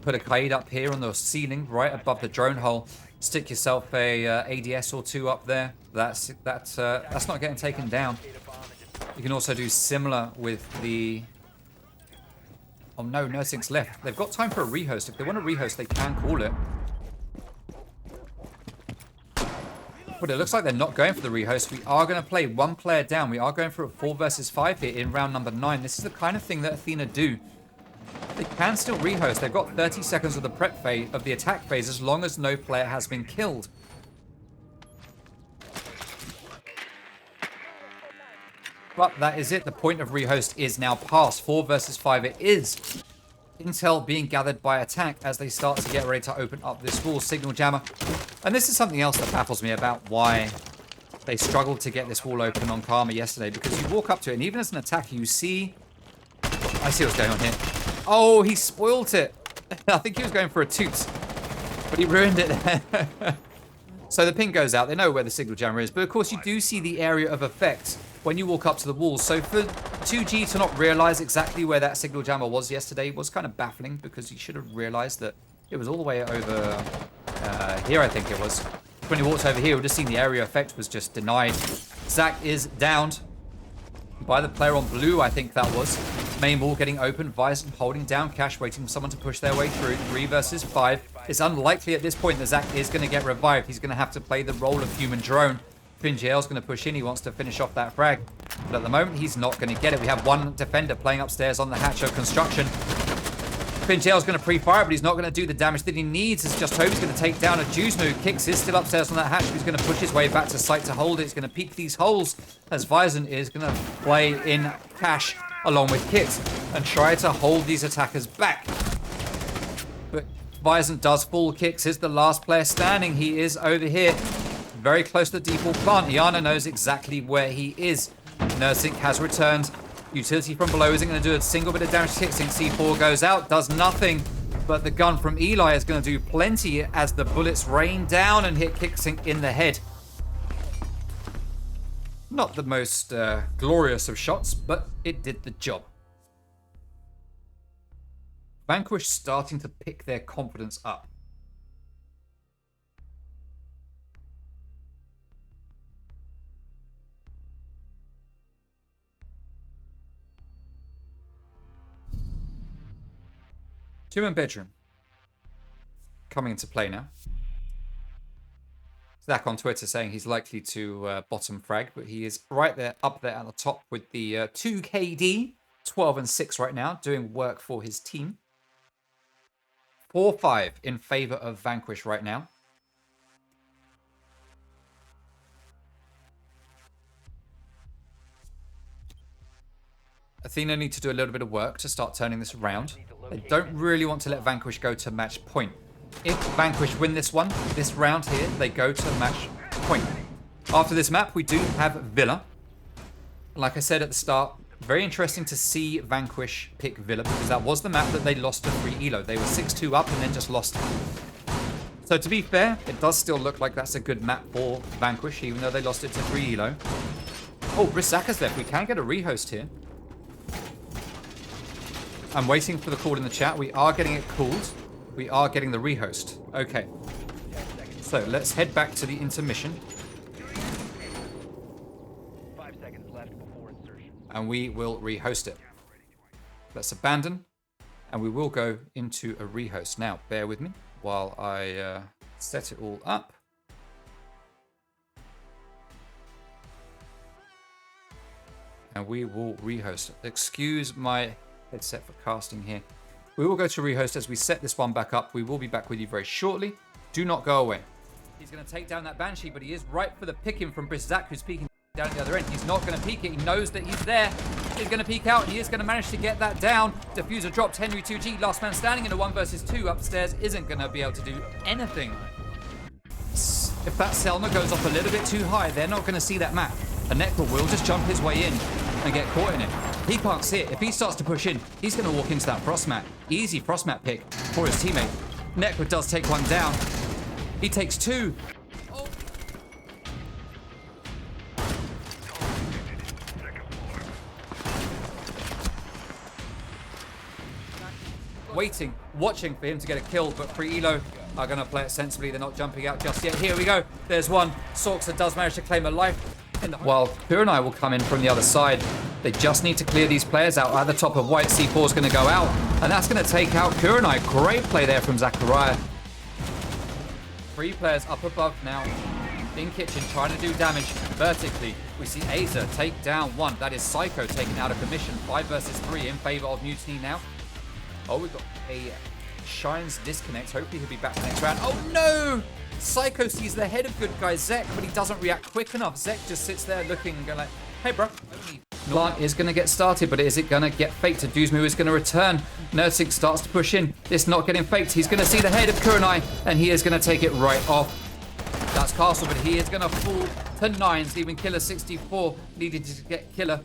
Put a Kaid up here on the ceiling, right above the drone hole. Stick yourself a ADS or 2 up there. That's not getting taken down. You can also do similar with the... Oh no, NerdSync's left. They've got time for a rehost. If they want a rehost, they can call it. But it looks like they're not going for the rehost. We are going to play one player down. We are going for a 4 versus 5 here in round number 9. This is the kind of thing that Athena do. They can still rehost. They've got 30 seconds of the prep phase, of the attack phase, as long as no player has been killed. But that is it. The point of rehost is now past. 4 versus 5 it is. Intel being gathered by attack as they start to get ready to open up this wall. Signal jammer. And this is something else that baffles me about why they struggled to get this wall open on Karma yesterday. Because you walk up to it, and even as an attacker, you see I see what's going on here. Oh, he spoilt it. I think he was going for a toot, but he ruined it. So the ping goes out. They know where the signal jammer is, but of course you do see the area of effect when you walk up to the walls. So for 2G to not realize exactly where that signal jammer was yesterday was kind of baffling, because he should have realized that it was all the way over here, I think it was. When he walked over here, we just seen the area effect was just denied. Zach is downed by the player on blue, I think that was. Main wall getting open, Visor holding down Cash, waiting for someone to push their way through. 3 versus 5. It's unlikely at this point that Zach is going to get revived. He's going to have to play the role of human drone. FinJL's going to push in. He wants to finish off that frag. But at the moment, he's not going to get it. We have one defender playing upstairs on the hatch of construction. FinJL's going to pre-fire, but he's not going to do the damage that he needs. It's just hope he's going to take down a juice move. Kicks is still upstairs on that hatch. He's going to push his way back to site to hold it. He's going to peek these holes as Visor is going to play in Cash along with Kit and try to hold these attackers back. But Visor does fall. Kicks is the last player standing. He is over here, very close to the default plant. Iana knows exactly where he is. Nursing has returned. Utility from below isn't going to do a single bit of damage to Kixing. C4 goes out, does nothing. But the gun from Eli is going to do plenty as the bullets rain down and hit Kixing in the head. Not the most glorious of shots, but it did the job. Vanquish starting to pick their confidence up. Two-man bedroom coming into play now. Zach on Twitter saying he's likely to bottom frag, but he is right there, up there at the top with the 2 KD, 12 and 6 right now, doing work for his team. 4-5 in favor of Vanquish right now. Athena need to do a little bit of work to start turning this around. They don't really want to let Vanquish go to match point. If Vanquish win this one, this round here, they go to match point. After this map, we do have Villa. Like I said at the start, very interesting to see Vanquish pick Villa, because that was the map that they lost to 3 elo. They were 6-2 up and then just lost. So to be fair, it does still look like that's a good map for Vanquish, even though they lost it to 3 elo. Oh, Brisaka's left. We can get a rehost here. I'm waiting for the call in the chat. We are getting it called. We are getting the rehost. Okay. So let's head back to the intermission. 5 seconds left before insertion. And we will rehost it. Let's abandon. And we will go into a rehost. Now, bear with me while I set it all up. And we will rehost it. Excuse my headset for casting here. We will go to rehost as we set this one back up. We will be back with you very shortly. Do not go away. He's going to take down that Banshee, but he is right for the picking from Zach, who's peeking down at the other end. He's not going to peek it. He knows that he's there. He's going to peek out. He is going to manage to get that down. Diffuser dropped. Henry 2G, last man standing in a 1 versus 2 upstairs, isn't going to be able to do anything. If that Selma goes off a little bit too high, they're not going to see that map. A Necro will just jump his way in and get caught in it. He can't see it. If he starts to push in, he's going to walk into that frost mat. Easy frost mat pick for his teammate. Necro does take one down. He takes 2. Oh. Waiting, watching for him to get a kill, but free elo are going to play it sensibly. They're not jumping out just yet. Here we go. There's one. Sorksa does manage to claim a life. While Kurenai will come in from the other side. They just need to clear these players out. At the top of white, C4 is going to go out. And that's going to take out Kurenai. Great play there from Zachariah. 3 players up above now. In kitchen, trying to do damage vertically. We see Aza take down 1. That is Psycho taken out of commission. 5 versus 3 in favor of Mutiny now. Oh, we've got a Shines disconnect. Hopefully he'll be back next round. Oh no! Psycho sees the head of good guy Zek, but he doesn't react quick enough. Zek just sits there looking and going like, hey bro. Plant is going to get started, but is it going to get faked? Duzmu is going to return. Nursing starts to push in. It's not getting faked. He's going to see the head of Kurenai, and he is going to take it right off. That's Castle, but he is going to fall to 9s, leaving Killer 64 needing to get Killer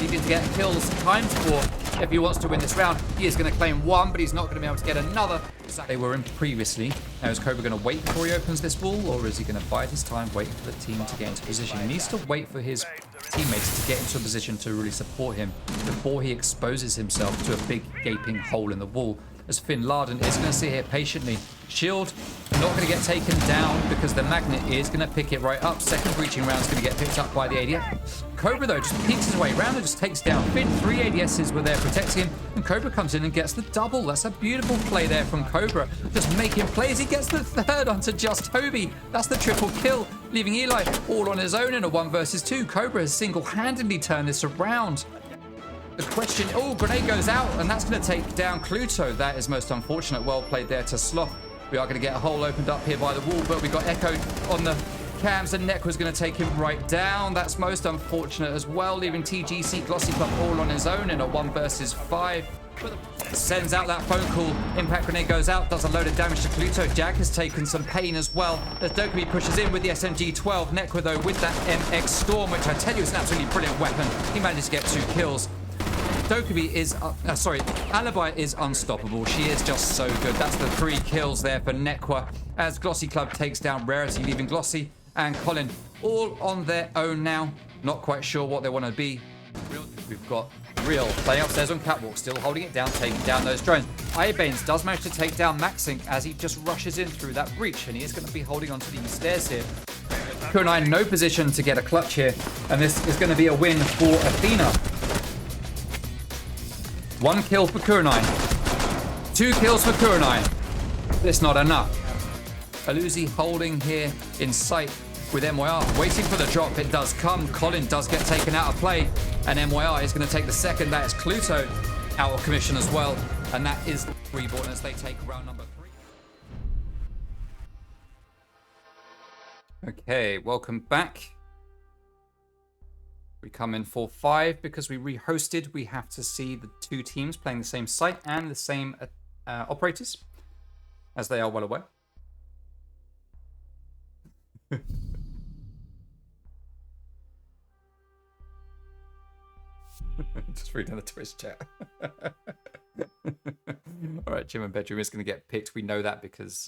needing to get kills times 4 if he wants to win this round. He is going to claim 1, but he's not going to be able to get another. They were in previously. Now is Cobra going to wait before he opens this wall, or is he going to bide his time, waiting for the team to get into position? He needs to wait for his teammates to get into a position to really support him before he exposes himself to a big gaping hole in the wall. As Finn Larden is going to sit here patiently. Shield not going to get taken down because the magnet is going to pick it right up. Second breaching round is going to get picked up by the ADS. Cobra, though, just peeks his way around and just takes down Finn. 3 ADSs were there protecting him, and Cobra comes in and gets the double. That's a beautiful play there from Cobra. Just making plays. He gets the third onto just Toby. That's the triple kill, leaving Eli all on his own in a 1 versus 2. Cobra has single-handedly turned this around. The question, oh, grenade goes out, and that's going to take down Cluto. That is most unfortunate. Well played there to Sloth. We are going to get a hole opened up here by the wall, but we got Echo on the cams, and Neck was going to take him right down. That's most unfortunate as well, leaving TGC Glossy Club all on his own in a 1 versus 5. Sends out that phone call. Impact grenade goes out, does a load of damage to Cluto. Jack has taken some pain as well as Dokkaebi pushes in with the SMG-12. Nekwa, though, with that MX Storm, which I tell you is an absolutely brilliant weapon. He managed to get 2 kills. Dokkaebi is, Alibi is unstoppable. She is just so good. That's the 3 kills there for Nekwa as Glossy Club takes down Rarity, leaving Glossy and Colin all on their own now. Not quite sure what they want to be. We've got Real playing upstairs on Catwalk, still holding it down, taking down those drones. Irebanes does manage to take down Maxink as he just rushes in through that breach, and he is going to be holding onto these stairs here. Kunai in no position to get a clutch here, and this is going to be a win for Athena. 1 kill for Kunai. 2 kills for Kunai. It's not enough. Aluzi holding here in sight with MYR, waiting for the drop. It does come. Colin does get taken out of play, and MYR is going to take the second. That is Cluto out of commission as well, and that is Reborn as they take round number 3. Okay, welcome back. We come in for 5 because we rehosted. We have to see the 2 teams playing the same site and the same operators, as they are well aware. Just reading the Twitch chat. All right, Gym and Bedroom is going to get picked. We know that because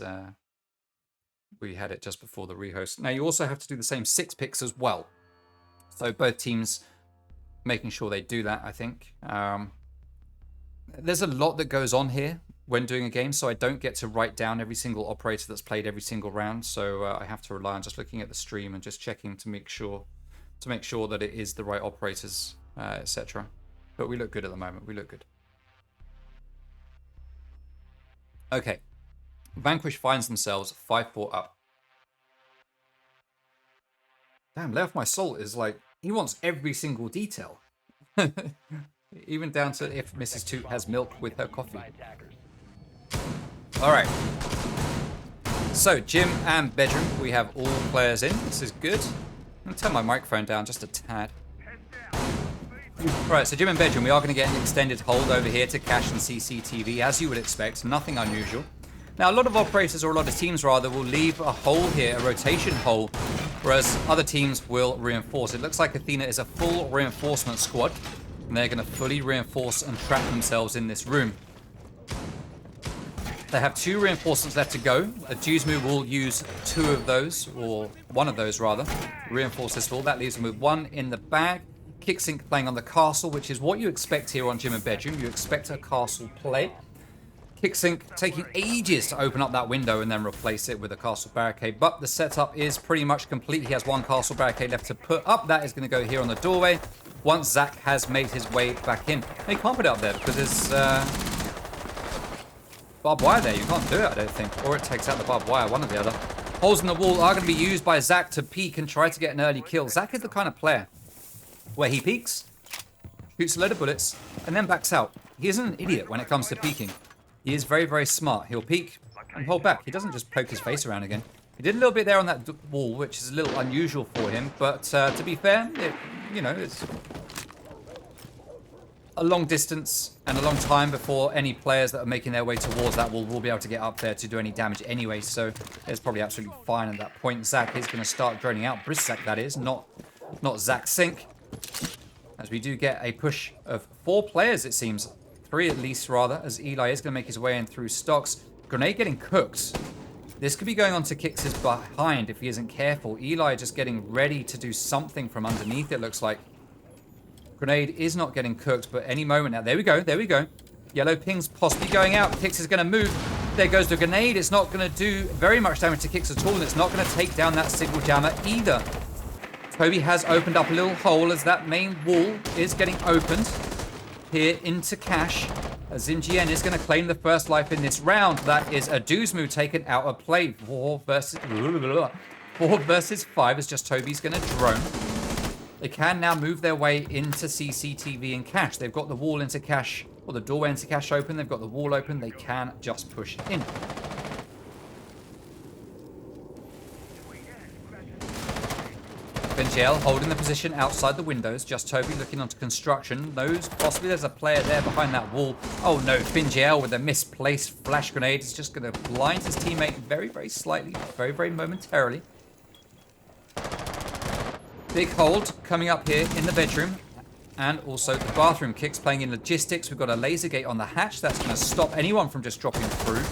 we had it just before the rehost. Now, you also have to do the same 6 picks as well. So both teams making sure they do that, I think. There's a lot that goes on here when doing a game, so I don't get to write down every single operator that's played every single round. So I have to rely on just looking at the stream and just checking to make sure that it is the right operators, etc. But we look good at the moment. We look good. Okay. Vanquish finds themselves 5-4 up. Damn, Lay Off My Salt is like, he wants every single detail. Even down to if Mrs. Toot has milk with her coffee. All right. So, gym and bedroom, we have all players in. This is good. I'm going to turn my microphone down just a tad. Right, so gym and bedroom, we are going to get an extended hold over here to cache and CCTV, as you would expect. Nothing unusual. Now, a lot of operators, or a lot of teams rather, will leave a hole here, a rotation hole, whereas other teams will reinforce. It looks like Athena is a full reinforcement squad, and they're going to fully reinforce and trap themselves in this room. They have 2 reinforcements left to go. Dewsmu will use 2 of those, or 1 of those rather, reinforce this wall. That leaves them with 1 in the bag. Kicksync playing on the castle, which is what you expect here on Gym and Bedroom. You expect a castle play. Kicksync taking ages to open up that window and then replace it with a castle barricade. But the setup is pretty much complete. He has 1 castle barricade left to put up. That is going to go here on the doorway once Zach has made his way back in. They can't put it up there because there's barbed wire there. You can't do it, I don't think. Or it takes out the barbed wire, one or the other. Holes in the wall are going to be used by Zach to peek and try to get an early kill. Zach is the kind of player where he peeks, shoots a load of bullets, and then backs out. He isn't an idiot when it comes to peeking. He is very, very smart. He'll peek and hold back. He doesn't just poke his face around again. He did a little bit there on that wall, which is a little unusual for him. But to be fair, it's a long distance and a long time before any players that are making their way towards that wall will be able to get up there to do any damage anyway. So it's probably absolutely fine at that point. Zach is going to start droning out. Briszak, that is, not Zach Sink. As we do get a push of 4 players, it seems. 3 at least, rather, as Eli is going to make his way in through stocks. Grenade getting cooked. This could be going on to Kix' behind if he isn't careful. Eli just getting ready to do something from underneath, it looks like. Grenade is not getting cooked, but any moment now. There we go, there we go. Yellow ping's possibly going out. Kix is going to move. There goes the grenade. It's not going to do very much damage to Kix at all, and it's not going to take down that signal jammer either. Toby has opened up a little hole as that main wall is getting opened here into cash. As ZimGN is going to claim the first life in this round. That is a Duzmu taken out of play. 4 versus 5 is just Toby's going to drone. They can now move their way into CCTV and cash. They've got the wall into cash, or the doorway into cash open. They've got the wall open. They can just push in. Finchel holding the position outside the windows. Just Toby looking onto construction. Knows possibly there's a player there behind that wall. Oh no, Finchel with a misplaced flash grenade is just going to blind his teammate very, very slightly, very, very momentarily. Big hold coming up here in the bedroom and also the bathroom. Kicks playing in logistics. We've got a laser gate on the hatch. That's going to stop anyone from just dropping through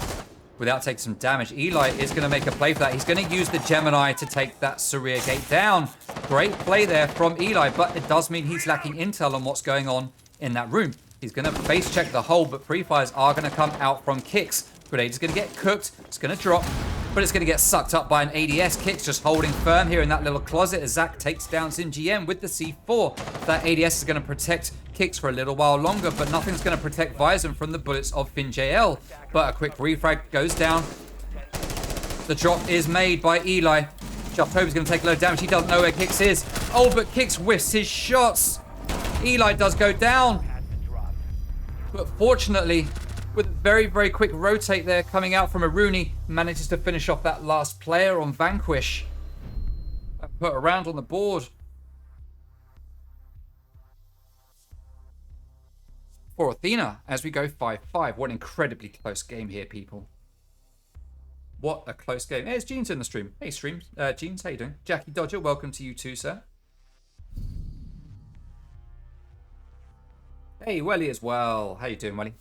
without taking some damage. Eli is going to make a play for that. He's going to use the Gemini to take that Saria gate down. Great play there from Eli, but it does mean he's lacking intel on what's going on in that room. He's going to face check the hole, but pre-fires are going to come out from Kix. Grenade is going to get cooked. It's going to drop, but it's going to get sucked up by an ADS. Kix just holding firm here in that little closet as Zach takes down ZimGN with the C4. That ADS is going to protect Kix for a little while longer, but nothing's going to protect Visum from the bullets of FinJL. But a quick refrag goes down. The drop is made by Eli. Jeff Toby's going to take a load of damage. He doesn't know where Kix is. Oh, but Kix whiffs his shots. Eli does go down. But fortunately, with a very, very quick rotate there coming out from Aruni, manages to finish off that last player on Vanquish. Put a round on the board. For Athena, as we go 5-5. What an incredibly close game here, people. What a close game. Hey, it's Jeans in the stream. Hey, Jeans, how you doing? Jackie Dodger, welcome to you too, sir. Hey, Welly as well. How you doing, Welly?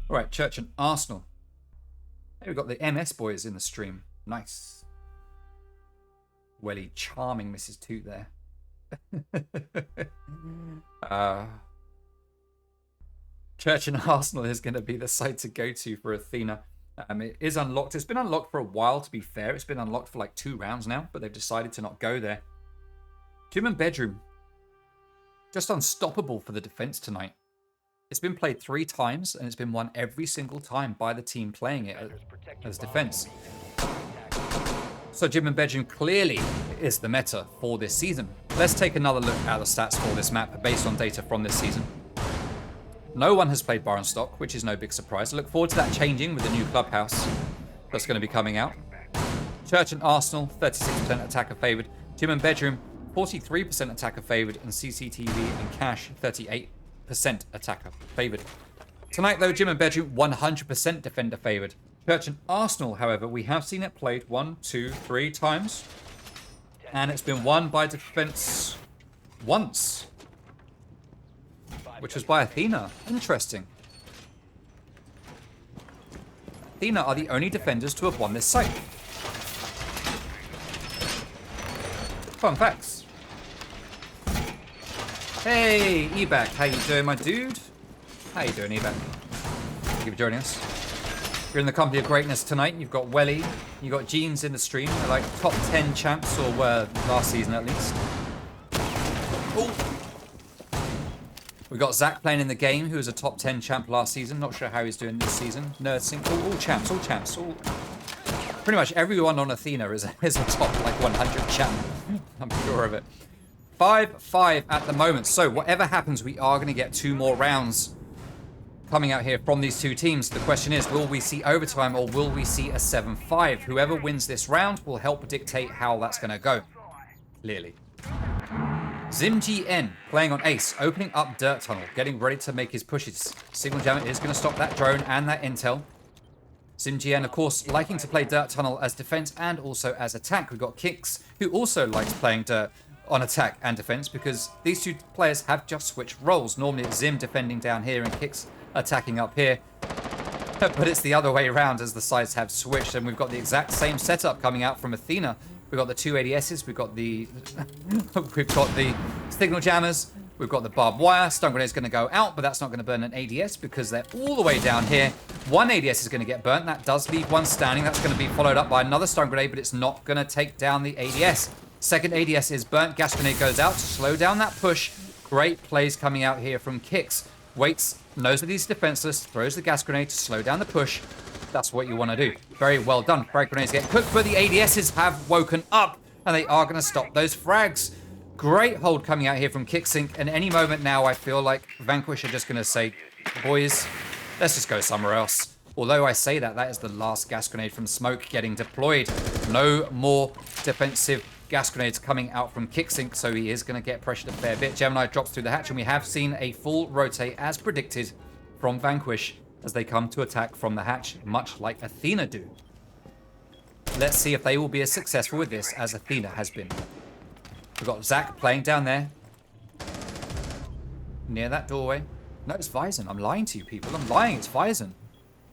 All right, Church and Arsenal. Hey, we've got the MS boys in the stream. Nice. Welly charming Mrs. Toot there. Church and Arsenal is going to be the site to go to for Athena. It is unlocked. It's been unlocked for a while, to be fair. It's been unlocked for like 2 rounds now, but they've decided to not go there. Gym and bedroom. Just unstoppable for the defense tonight. It's been played 3 times, and it's been won every single time by the team playing it as defense. So gym and bedroom clearly is the meta for this season. Let's take another look at the stats for this map based on data from this season. No one has played bar and stock, which is no big surprise. I look forward to that changing with the new clubhouse that's going to be coming out. Church and Arsenal, 36% attacker favored. Gym and bedroom, 43% attacker favored. And CCTV and cash, 38% attacker favored. Tonight, though, gym and bedroom, 100% defender favored. Church and Arsenal, however, we have seen it played 1, 2, 3 times. And it's been won by defense once, which was by Athena. Interesting. Athena are the only defenders to have won this site. Fun facts. Hey, Ebac, how you doing, my dude? How you doing, Ebac? Thank you for joining us. You're in the company of greatness tonight. You've got Welly, you've got Jeans in the stream. They're like top 10 champs, or were last season at least. Oh. We got Zach playing in the game, who was a top 10 champ last season. Not sure how he's doing this season. Nursing, all champs. Pretty much everyone on Athena is a top like 100 champ. I'm sure of it. 5-5 at the moment. So whatever happens, we are going to get 2 more rounds coming out here from these 2 teams. The question is, will we see overtime or will we see a 7-5? Whoever wins this round will help dictate how that's going to go. Clearly. ZimGN playing on Ace, opening up Dirt Tunnel, getting ready to make his pushes. Signal Jammer is going to stop that drone and that intel. ZimGN, of course, liking to play Dirt Tunnel as defense and also as attack. We've got Kix, who also likes playing Dirt on attack and defense because these two players have just switched roles. Normally it's Zim defending down here and Kicks attacking up here. But it's the other way around as the sides have switched, and we've got the exact same setup coming out from Athena. We've got the two ADSs, we've got the signal jammers, we've got the barbed wire. Stun grenade's going to go out, but that's not going to burn an ADS because they're all the way down here. One ADS is going to get burnt. That does leave one standing. That's going to be followed up by another stun grenade, but it's not going to take down the ADS. Second ADS is burnt. Gas grenade goes out to slow down that push. Great plays coming out here from Kicks. Waits, knows that he's defenseless, throws the gas grenade to slow down the push. That's what you want to do. Very well done. Frag grenades get cooked, but the ADSs have woken up, and they are going to stop those frags. Great hold coming out here from Kicksync, and any moment now I feel like Vanquish are just going to say, boys, let's just go somewhere else. Although I say that, that is the last gas grenade from Smoke getting deployed. No more defensive gas grenades coming out from Kicksync, so he is going to get pressured a fair bit. Gemini drops through the hatch, and we have seen a full rotate as predicted from Vanquish as they come to attack from the hatch, much like Athena do. Let's see if they will be as successful with this as Athena has been. We've got Zach playing down there near that doorway. No, it's Vyzen. I'm lying to you people. I'm lying. It's Vyzen.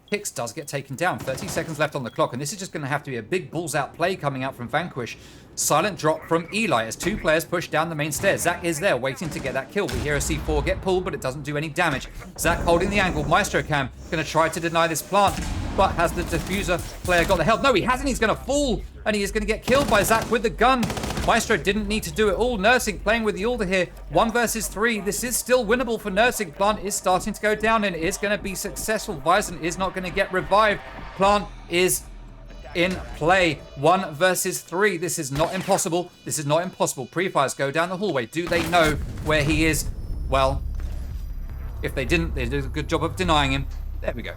Hicks does get taken down. 30 seconds left on the clock, and this is just going to have to be a big balls out play coming out from Vanquish. Silent drop from Eli as two players push down the main stairs. Zach is there waiting to get that kill. We hear a C4 get pulled, but it doesn't do any damage. Zach holding the angle. Maestro Cam going to try to deny this plant, but has the diffuser player got the health? No, he hasn't. He's going to fall, and he is going to get killed by Zach with the gun. Maestro didn't need to do it all. Nursing playing with the Alder here. 1 versus 3. This is still winnable for Nursing. Plant is starting to go down, and it is going to be successful. Vyzen is not going to get revived. Plant is in play. 1 versus 3. This is not impossible. This is not impossible. Pre-fires go down the hallway. Do they know where he is? Well, if they didn't, they did a good job of denying him. There we go.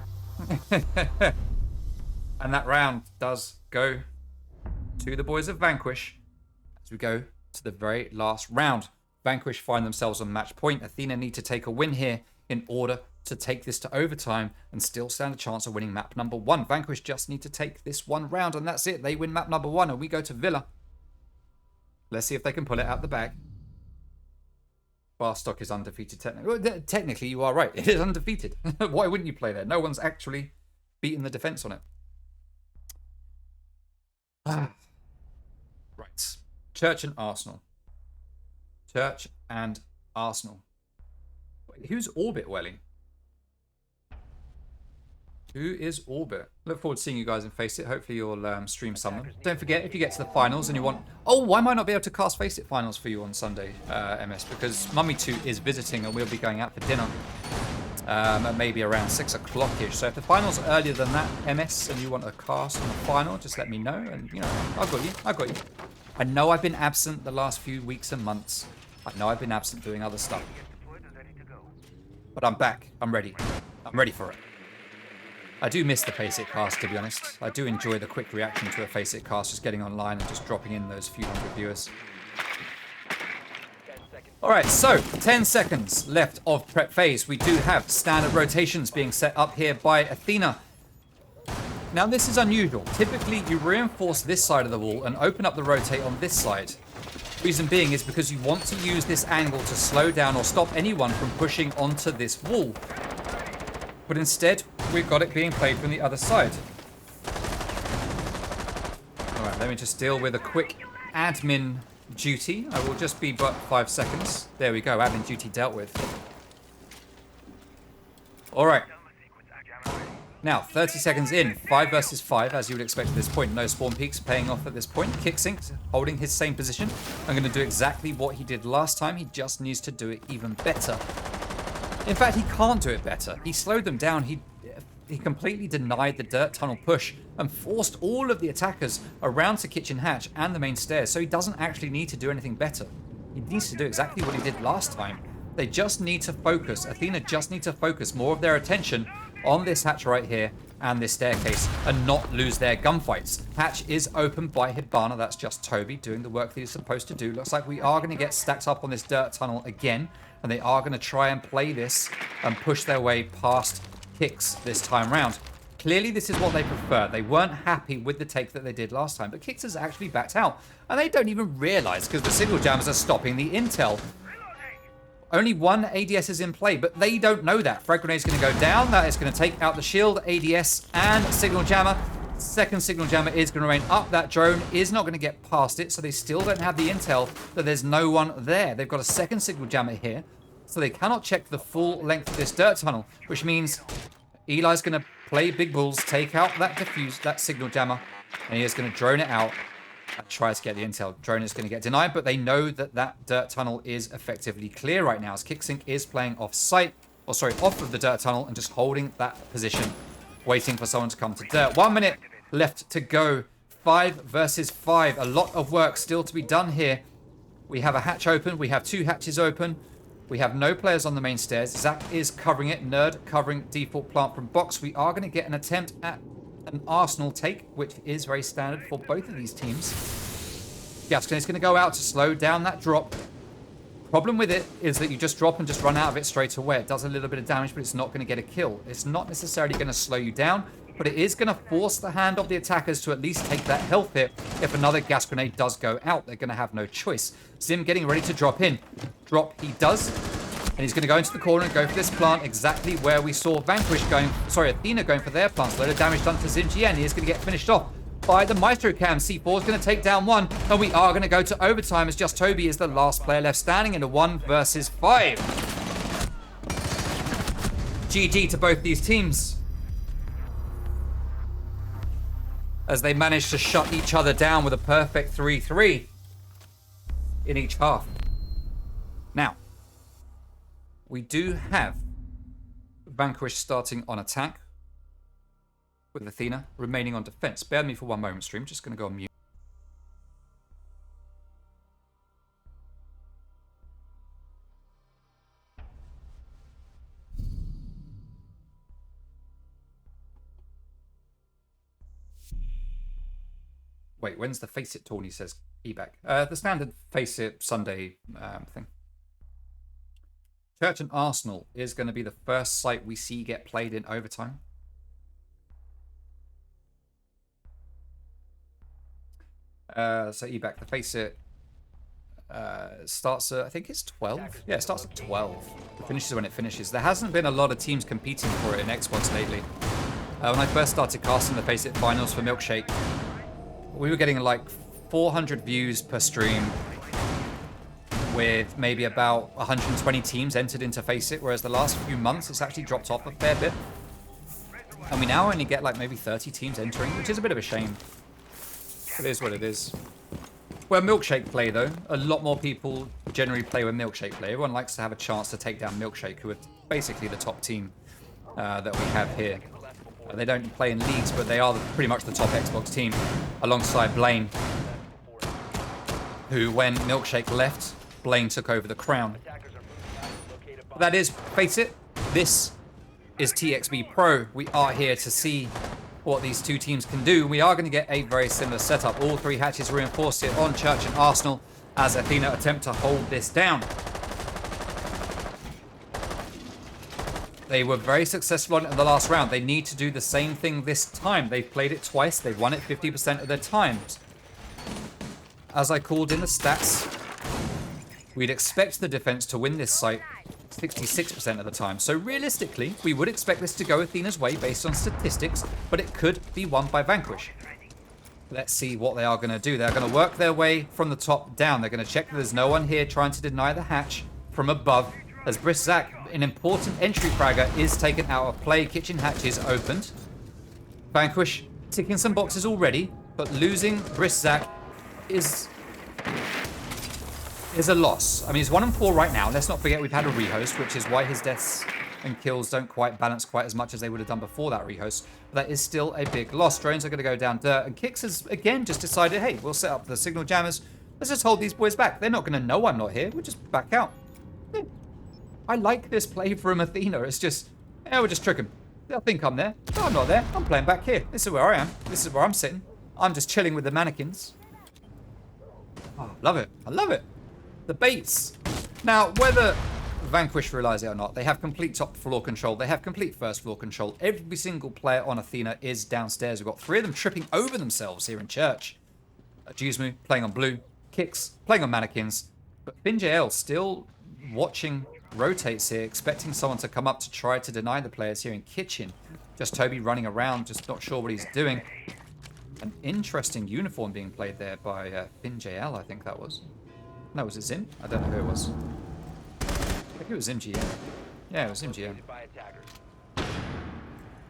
And that round does go to the boys of Vanquish. As we go to the very last round. Vanquish find themselves on match point. Athena need to take a win here in order to take this to overtime and still stand a chance of winning map number 1. Vanquish just need to take this one round, and that's it. They win map number 1, and we go to Villa. Let's see if they can pull it out the bag. Barstock is undefeated technically. Well, technically, you are right. It is undefeated. Why wouldn't you play there? No one's actually beaten the defense on it. Right. Church and Arsenal. Church and Arsenal. Wait, who's Orbit Welling? Who is Orbit? Look forward to seeing you guys in Face It. Hopefully you'll stream some of them. Don't forget, if you get to the finals and you want... Oh, why might I not be able to cast Face It finals for you on Sunday, MS? Because Mummy 2 is visiting and we'll be going out for dinner at maybe around 6 o'clock-ish. So if the finals are earlier than that, MS, and you want a cast on the final, just let me know. And, you know, I've got you. I've got you. I know I've been absent the last few weeks and months. I know I've been absent doing other stuff. But I'm back. I'm ready. I'm ready for it. I do miss the Face It cast, to be honest. I do enjoy the quick reaction to a Face It cast, just getting online and just dropping in those few hundred viewers. Alright, so 10 seconds left of prep phase. We do have standard rotations being set up here by Athena. Now this is unusual. Typically you reinforce this side of the wall and open up the rotate on this side. Reason being is because you want to use this angle to slow down or stop anyone from pushing onto this wall. But instead, we've got it being played from the other side. Alright, let me just deal with a quick admin duty. I will just be but 5 seconds. There we go, admin duty dealt with. Alright. Now, 30 seconds in, 5 versus 5, as you would expect at this point. No spawn peaks paying off at this point. Kicksync holding his same position. I'm going to do exactly what he did last time. He just needs to do it even better. In fact, he can't do it better. He slowed them down. He completely denied the dirt tunnel push and forced all of the attackers around to kitchen hatch and the main stairs. So he doesn't actually need to do anything better. He needs to do exactly what he did last time. They just need to focus. Athena just need to focus more of their attention on this hatch right here and this staircase and not lose their gunfights. Hatch is opened by Hibana. That's just Toby doing the work that he's supposed to do. Looks like we are going to get stacked up on this dirt tunnel again, and they are going to try and play this and push their way past Kicks this time round. Clearly, this is what they prefer. They weren't happy with the take that they did last time, but Kix has actually backed out. And they don't even realize because the signal jammers are stopping the intel. Only one ADS is in play, but they don't know that. Frag grenade is going to go down. That is going to take out the shield, ADS, and signal jammer. Second signal jammer is going to remain up. That drone is not going to get past it, so they still don't have the intel that there's no one there. They've got a second signal jammer here, so they cannot check the full length of this dirt tunnel, which means Eli's going to play big balls, take out that signal jammer, and he is going to drone it out. Tries to get the intel. Drone is going to get denied, but they know that that dirt tunnel is effectively clear right now as Kicksync is playing off of the dirt tunnel and just holding that position, waiting for someone to come to dirt. 1 minute left to go. 5 versus 5. A lot of work still to be done here. We have a hatch open. We have 2 hatches open. We have no players on the main stairs. Zach is covering it. Nerd covering default plant from box. We are going to get an attempt at an Arsenal take, which is very standard for both of these teams. Gaskin is going to go out to slow down that drop. Problem with it is that you just drop and just run out of it straight away. It does a little bit of damage, but it's not going to get a kill. It's not necessarily going to slow you down, but it is going to force the hand of the attackers to at least take that health hit. If another gas grenade does go out, they're going to have no choice. Zim getting ready to drop in. Drop he does. And he's going to go into the corner and go for this plant exactly where we saw Athena going for their plants. A load of damage done to ZimGN. He is going to get finished off by the Maestro Cam. C4 is going to take down 1. And we are going to go to overtime as Just Toby is the last player left standing in a 1 versus 5. GG to both these teams, as they managed to shut each other down with a perfect 3-3 in each half. Now, we do have Vanquish starting on attack with Athena remaining on defense. Bear with me for 1 moment, stream. Just going to go on mute. Wait, when's the Face It tourney, says eBack? The standard Face It Sunday thing. Church and Arsenal is going to be the first site we see get played in overtime. So eBack, the Face It starts at, I think it's 12. Yeah, it starts at 12. It finishes when it finishes. There hasn't been a lot of teams competing for it in Xbox lately. When I first started casting the Face It finals for Milkshake, we were getting like 400 views per stream, with maybe about 120 teams entered into Face It, whereas the last few months it's actually dropped off a fair bit. And we now only get like maybe 30 teams entering, which is a bit of a shame. It is what it is. Where Milkshake play though, a lot more people generally play when Milkshake play. Everyone likes to have a chance to take down Milkshake, who are basically the top team that we have here. They don't play in leagues, but they are pretty much the top Xbox team, alongside Blaine, who when Milkshake left, Blaine took over the crown. That is, face it, this is TXB Pro. We are here to see what these two teams can do. We are going to get a very similar setup. All 3 hatches reinforced here on Church and Arsenal as Athena attempt to hold this down. They were very successful on it in the last round. They need to do the same thing this time. They've played it twice. They've won it 50% of their times. As I called in the stats, we'd expect the defense to win this site 66% of the time. So realistically, we would expect this to go Athena's way based on statistics, but it could be won by Vanquish. Let's see what they are going to do. They're going to work their way from the top down. They're going to check that there's no one here trying to deny the hatch from above. As Briss Zach, an important entry fragger, is taken out of play. Kitchen hatch is opened. Vanquish ticking some boxes already, but losing Briss Zach is a loss. I mean, he's 1-4 right now. Let's not forget we've had a rehost, which is why his deaths and kills don't quite balance quite as much as they would have done before that rehost. But that is still a big loss. Drones are going to go down dirt, and Kix has again just decided, hey, we'll set up the signal jammers. Let's just hold these boys back. They're not going to know I'm not here. We'll just back out. Yeah. I like this play from Athena. It's just, yeah, we'll just trick them. They'll think I'm there. No, I'm not there. I'm playing back here. This is where I am. This is where I'm sitting. I'm just chilling with the mannequins. Oh, love it. I love it. The baits. Now, whether Vanquish realize it or not, they have complete top floor control. They have complete first floor control. Every single player on Athena is downstairs. We've got 3 of them tripping over themselves here in church. Juzmu playing on blue. Kicks playing on mannequins. But FinJL still watching rotates here, expecting someone to come up to try to deny the players here in kitchen. Just Toby running around, just not sure what he's doing. An interesting uniform being played there by FinJL, I think that was. No, was it Zim? I don't know who it was. I think it was MGM. Yeah, it was MGM.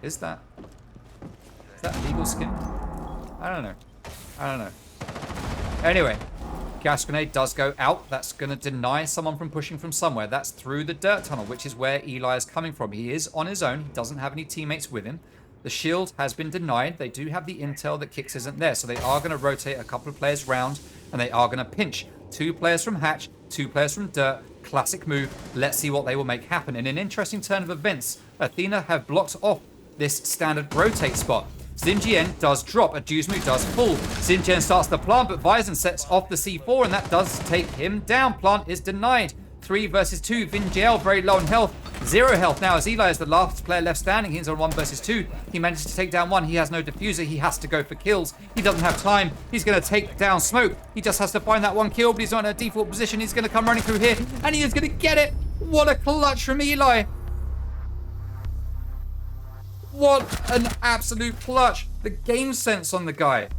Is that legal skin? I don't know. I don't know. Anyway, gas grenade does go out. That's going to deny someone from pushing from somewhere. That's through the dirt tunnel, which is where Eli is coming from. He is on his own. He doesn't have any teammates with him. The shield has been denied. They do have the intel that Kix isn't there, so they are going to rotate a couple of players round, and they are going to pinch 2 players from hatch, 2 players from dirt. Classic move. Let's see what they will make happen. In an interesting turn of events, Athena have blocked off this standard rotate spot. Xinjiang does drop, a Juzmu does fall. Xinjiang starts the plant, but Vyzen sets off the C4, and that does take him down. Plant is denied. 3 versus 2. VinJL very low on health. 0 health now as Eli is the last player left standing. He's on 1 versus 2. He manages to take down 1. He has no diffuser. He has to go for kills. He doesn't have time. He's going to take down Smoke. He just has to find that 1 kill, but he's not in a default position. He's going to come running through here, and he is going to get it. What a clutch from Eli. What an absolute clutch. The game sense on the guy.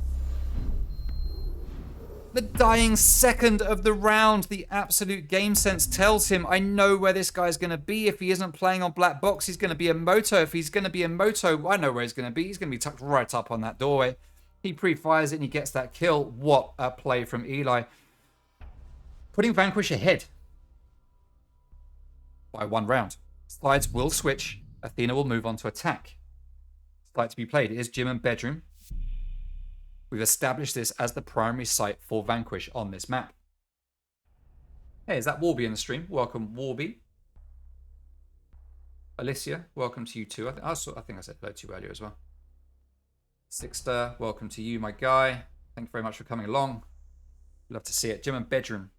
The dying second of the round, the absolute game sense tells him, I know where this guy's going to be. If he isn't playing on black box, he's going to be in Moto. If he's going to be in Moto, I know where he's going to be. He's going to be tucked right up on that doorway. He pre-fires it and he gets that kill. What a play from Eli. Putting Vanquish ahead by 1 round. Slides will switch. Athena will move on to attack. Slide to be played. It is gym and bedroom. We've established this as the primary site for Vanquish on this map. Hey, is that Warby in the stream? Welcome, Warby. Alicia, welcome to you too. I think I said hello to you earlier as well. Sixter, welcome to you, my guy. Thank you very much for coming along. Love to see it. Gym and bedroom.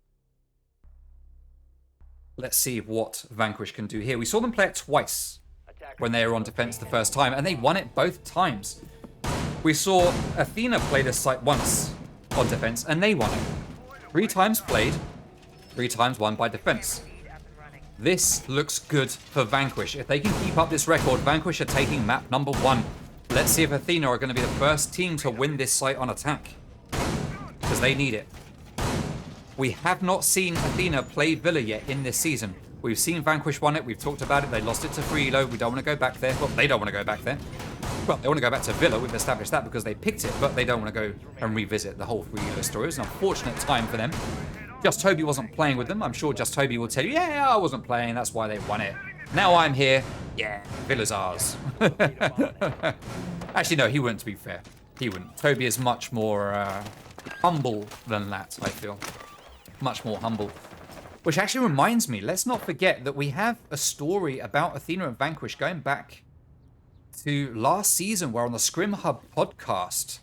Let's see what Vanquish can do here. We saw them play it twice when they were on defense the first time, and they won it both times. We saw Athena play this site once on defense, and they won it. 3 times played, 3 times won by defense. This looks good for Vanquish. If they can keep up this record, Vanquish are taking map number 1. Let's see if Athena are going to be the first team to win this site on attack, because they need it. We have not seen Athena play Villa yet in this season. We've seen Vanquish won it. We've talked about it. They lost it to Freelo. We don't want to go back there. Well, they don't want to go back there. Well, they want to go back to Villa. We've established that because they picked it, but they don't want to go and revisit the whole Freelo story. It was an unfortunate time for them. Just Toby wasn't playing with them. I'm sure Just Toby will tell you, yeah, I wasn't playing. That's why they won it. Now I'm here. Yeah, Villa's ours. Actually, no, he wouldn't, to be fair. He wouldn't. Toby is much more humble than that, I feel. Much more humble. Which actually reminds me, let's not forget that we have a story about Athena and Vanquish going back to last season, where on the Scrim Hub podcast,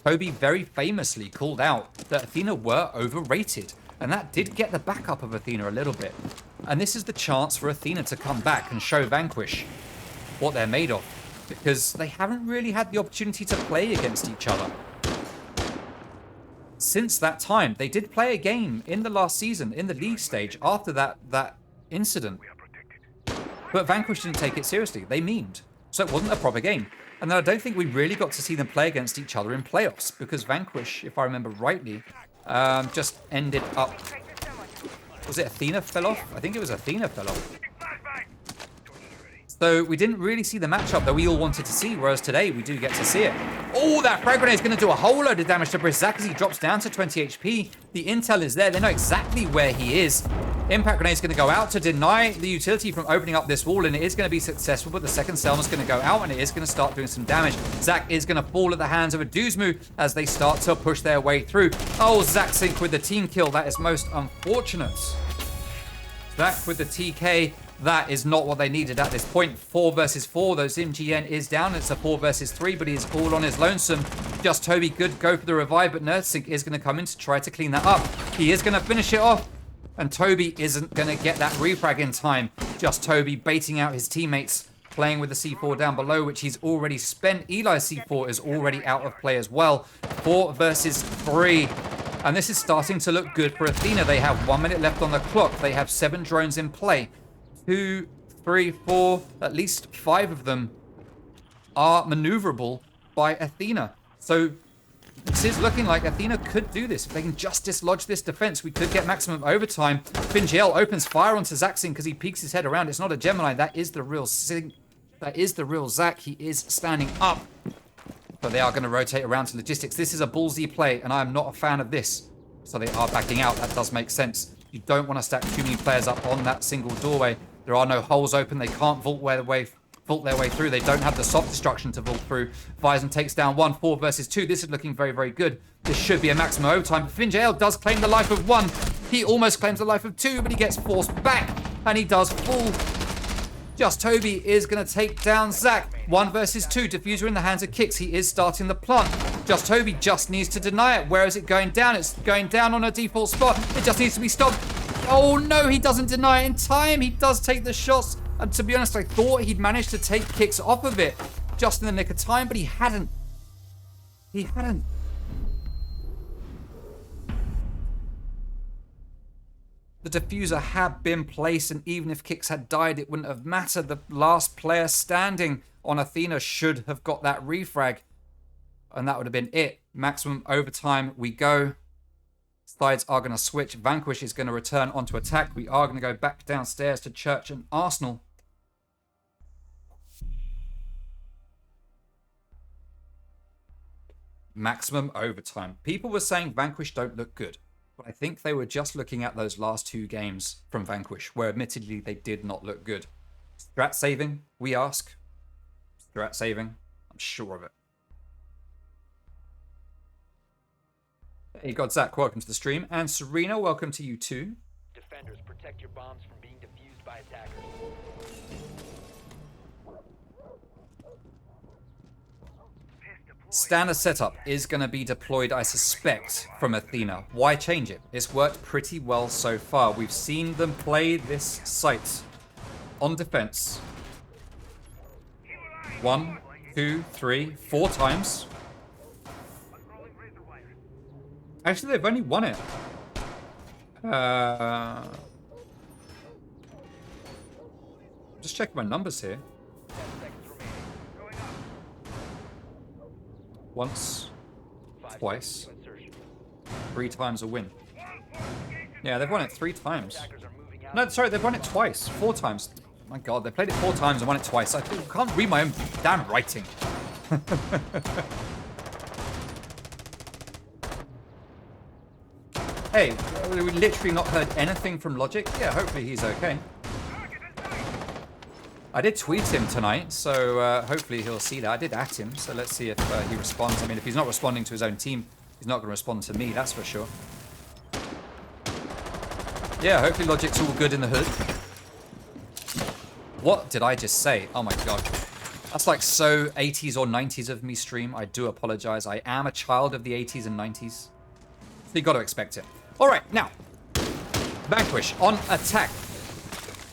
Toby very famously called out that Athena were overrated. And that did get the backup of Athena a little bit. And this is the chance for Athena to come back and show Vanquish what they're made of, because they haven't really had the opportunity to play against each other. Since that time, they did play a game in the last season, in the league stage, after that incident. But Vanquish didn't take it seriously. They memed. So it wasn't a proper game. And then I don't think we really got to see them play against each other in playoffs, because Vanquish, if I remember rightly, just ended up... Was it Athena fell off? I think it was Athena fell off. So we didn't really see the matchup that we all wanted to see, whereas today we do get to see it. Oh, that frag grenade is going to do a whole load of damage to Brizzak as he drops down to 20 HP. The intel is there. They know exactly where he is. Impact grenade is going to go out to deny the utility from opening up this wall, and it is going to be successful, but the second Selma's going to go out, and it is going to start doing some damage. Zach is going to fall at the hands of a Duzmu as they start to push their way through. Oh, Zach Sink with the team kill. That is most unfortunate. Zach with the TK. That is not what they needed at this point. 4 versus 4. Though ZimGN is down. It's a 4 versus 3, but he's all on his lonesome. Just Toby good go for the revive, but Nerdsync is going to come in to try to clean that up. He is going to finish it off. And Toby isn't going to get that refrag in time. Just Toby baiting out his teammates, playing with the C4 down below, which he's already spent. Eli's C4 is already out of play as well. 4 versus 3. And this is starting to look good for Athena. They have 1 minute left on the clock. They have 7 drones in play. 2, 3, 4, at least 5 of them are maneuverable by Athena. So this is looking like Athena could do this. If they can just dislodge this defense, we could get maximum overtime. FinJL opens fire onto Zaxin because he peeks his head around. It's not a Gemini. That is the real That is the real Zach. He is standing up. But they are going to rotate around to logistics. This is a ballsy play, and I am not a fan of this. So they are backing out. That does make sense. You don't want to stack too many players up on that single doorway. There are no holes open. They can't vault their way through. They don't have the soft destruction to vault through. Vizon takes down 1, 4 versus 2. This is looking very, very good. This should be a maximum overtime. But FinJL does claim the life of 1. He almost claims the life of 2, but he gets forced back. And he does fall. Just Toby is going to take down Zach. 1 versus 2. Diffuser in the hands of Kicks. He is starting the plant. Just Toby just needs to deny it. Where is it going down? It's going down on a default spot. It just needs to be stopped. Oh no, he doesn't deny it in time. He does take the shots. And to be honest, I thought he'd managed to take Kicks off of it just in the nick of time, but he hadn't. He hadn't. The diffuser had been placed, and even if Kicks had died, it wouldn't have mattered. The last player standing on Athena should have got that refrag, and that would have been it. Maximum overtime we go. Sides are going to switch. Vanquish is going to return onto attack. We are going to go back downstairs to Church and Arsenal. Maximum overtime. People were saying Vanquish don't look good. But I think they were just looking at those last 2 games from Vanquish, where admittedly they did not look good. Strat saving, we ask. Strat saving, I'm sure of it. Hey, Godzak, welcome to the stream. And Serena, welcome to you too. Defenders, protect your bombs from being defused by attackers. Standard setup is going to be deployed, I suspect, from Athena. Why change it? It's worked pretty well so far. We've seen them play this site on defense 1, 2, 3, 4 times. Actually, they've only won it. Just checking my numbers here. 10 seconds remaining. Once, 5 twice, seconds to insertion. 3 times a win. Yeah, they've won it 3 times. Attackers are moving out. No, sorry, they've won it twice. 4 times. My God, they played it 4 times and won it twice. I can't read my own damn writing. Hey, we literally not heard anything from Logic. Yeah, hopefully he's okay. I did tweet him tonight, so hopefully he'll see that. I did at him, so let's see if he responds. I mean, if he's not responding to his own team, he's not going to respond to me, that's for sure. Yeah, hopefully Logic's all good in the hood. What did I just say? Oh my God. That's like so 80s or 90s of me stream. I do apologize. I am a child of the 80s and 90s. So you got to expect it. All right, now. Vanquish on attack.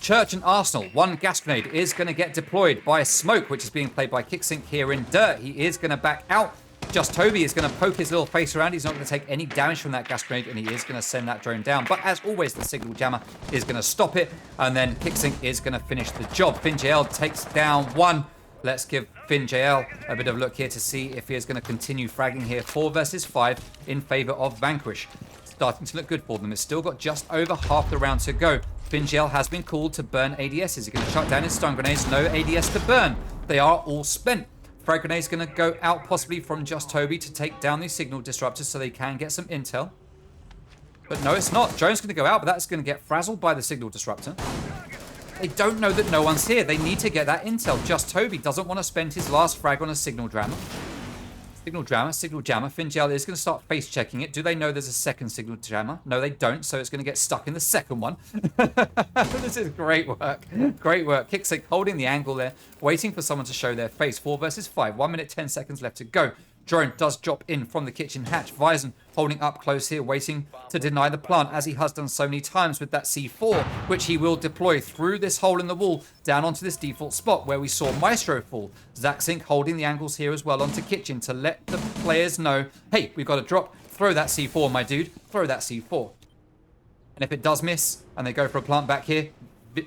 Church and Arsenal. 1 gas grenade is going to get deployed by Smoke, which is being played by Kicksync here in Dirt. He is going to back out. Just Toby is going to poke his little face around. He's not going to take any damage from that gas grenade, and he is going to send that drone down. But as always, the signal jammer is going to stop it, and then Kicksync is going to finish the job. FinJL takes down 1. Let's give FinJL a bit of a look here to see if he is going to continue fragging here. 4 versus 5 in favor of Vanquish. Starting to look good for them. It's still got just over half the round to go. FinJL has been called to burn ADS. Is he going to shut down his stun grenades? No ADS to burn. They are all spent. Frag grenade's going to go out possibly from Just Toby to take down these signal disruptors so they can get some intel. But no, it's not. Drone's going to go out, but that's going to get frazzled by the signal disruptor. They don't know that no one's here. They need to get that intel. Just Toby doesn't want to spend his last frag on a signal jammer. Signal jammer. FinJL is going to start face checking it. Do they know there's a second signal jammer? No, they don't. So it's going to get stuck in the second one. This is great work. Great work. Kicksync holding the angle there, waiting for someone to show their face. 4 versus 5. 1 minute, 10 seconds left to go. Drone does drop in from the kitchen hatch. Vyzen holding up close here, waiting to deny the plant, as he has done so many times with that C4, which he will deploy through this hole in the wall down onto this default spot where we saw Maestro fall. Zaxink holding the angles here as well onto kitchen to let the players know, hey, we've got to drop. Throw that C4, my dude. Throw that C4. And if it does miss and they go for a plant back here,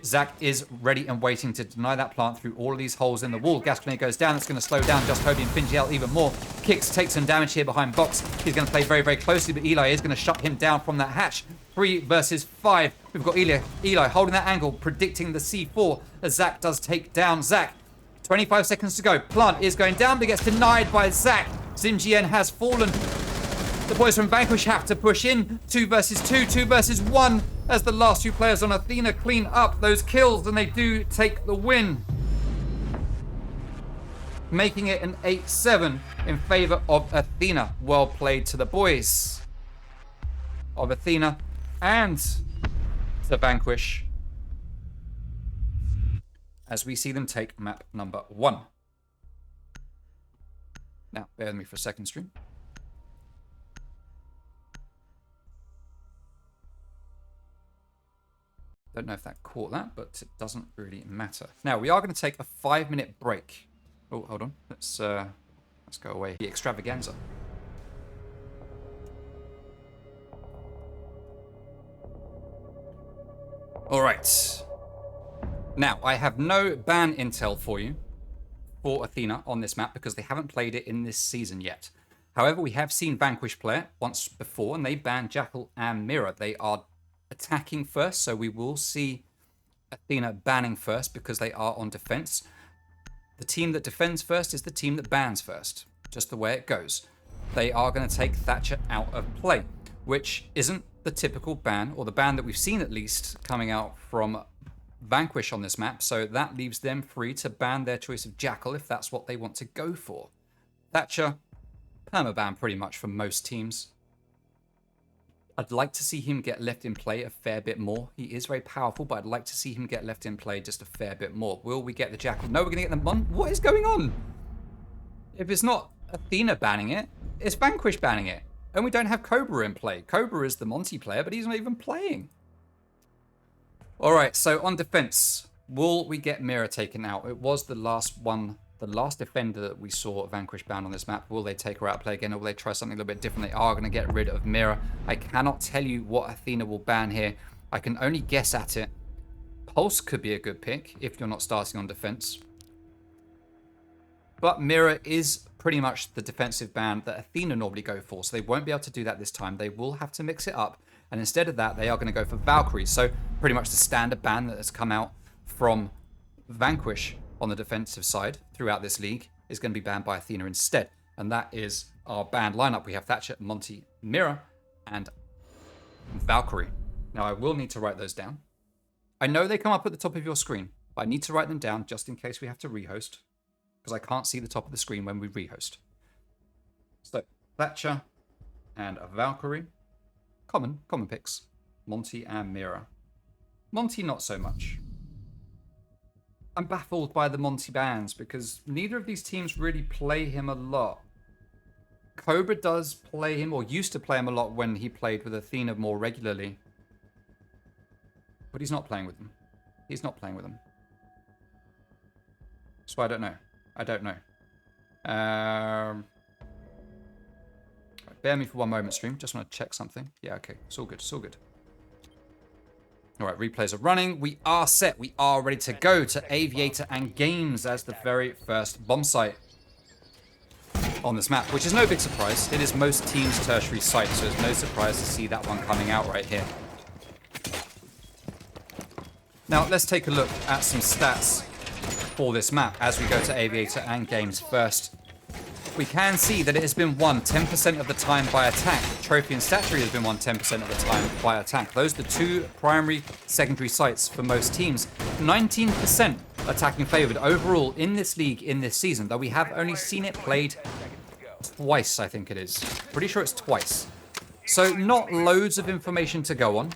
Zach is ready and waiting to deny that plant through all of these holes in the wall. Gas grenade goes down. It's going to slow down Just Hobie and Finji out even more. Kicks takes some damage here behind box. He's going to play very, very closely, but Eli is going to shut him down from that hatch. 3 versus 5. We've got Eli holding that angle, predicting the C4 as Zach does take down Zach. 25 seconds to go. Plant is going down, but gets denied by Zach. Xinjian has fallen. The boys from Vanquish have to push in. 2 versus 2, 2 versus 1, as the last 2 players on Athena clean up those kills, and they do take the win, making it an 8-7 in favor of Athena. Well played to the boys of Athena and the Vanquish, as we see them take map number 1. Now, bear with me for a second, stream. Don't know if that caught that, but it doesn't really matter. Now, we are going to take a 5-minute break. Oh, hold on. Let's go away. The extravaganza. All right. Now, I have no ban intel for you for Athena on this map because they haven't played it in this season yet. However, we have seen Vanquish play it once before, and they banned Jackal and Mira. They are attacking first, so we will see Athena banning first because they are on defense. The team that defends first is the team that bans first. Just the way it goes. They are going to take Thatcher out of play, which isn't the typical ban, or the ban that we've seen at least coming out from Vanquish on this map, so that leaves them free to ban their choice of Jackal if that's what they want to go for. Thatcher, permaban pretty much for most teams. I'd like to see him get left in play a fair bit more. He is very powerful, but I'd like to see him get left in play just a fair bit more. Will we get the Jackal? No, we're going to get the Mon. What is going on? If it's not Athena banning it, it's Vanquish banning it. And we don't have Cobra in play. Cobra is the Monty player, but he's not even playing. All right, so on defense, will we get Mira taken out? It was the last one, the last defender that we saw Vanquish ban on this map. Will they take her out of play again, or will they try something a little bit different? They are going to get rid of Mira. I cannot tell you what Athena will ban here. I can only guess at it. Pulse could be a good pick if you're not starting on defense. But Mira is pretty much the defensive ban that Athena normally go for, so they won't be able to do that this time. They will have to mix it up, and instead of that, they are going to go for Valkyrie. So pretty much the standard ban that has come out from Vanquish on the defensive side throughout this league is going to be banned by Athena instead. And that is our banned lineup. We have Thatcher, Monty, Mira, and Valkyrie. Now, I will need to write those down. I know they come up at the top of your screen, but I need to write them down just in case we have to rehost, because I can't see the top of the screen when we rehost. So, Thatcher and a Valkyrie. Common picks. Monty and Mira. Monty, not so much. I'm baffled by the Monty bans because neither of these teams really play him a lot. Cobra does play him, or used to play him a lot when he played with Athena more regularly. But he's not playing with them. He's not playing with them. So I don't know. I don't know. Bear me for one moment, stream. Just want to check something. Yeah, okay. It's all good. It's all good. All right, replays are running. We are set. We are ready to go to Aviator and Games as the very first bomb site on this map, which is no big surprise. It is most teams' tertiary site, so it's no surprise to see that one coming out right here. Now, let's take a look at some stats for this map as we go to Aviator and Games first. We can see that it has been won 10% of the time by attack. Trophy and Statuary has been won 10% of the time by attack. Those are the two primary secondary sites for most teams. 19% attacking favored overall in this league in this season, though we have only seen it played twice, I think it is. Pretty sure it's twice. So not loads of information to go on.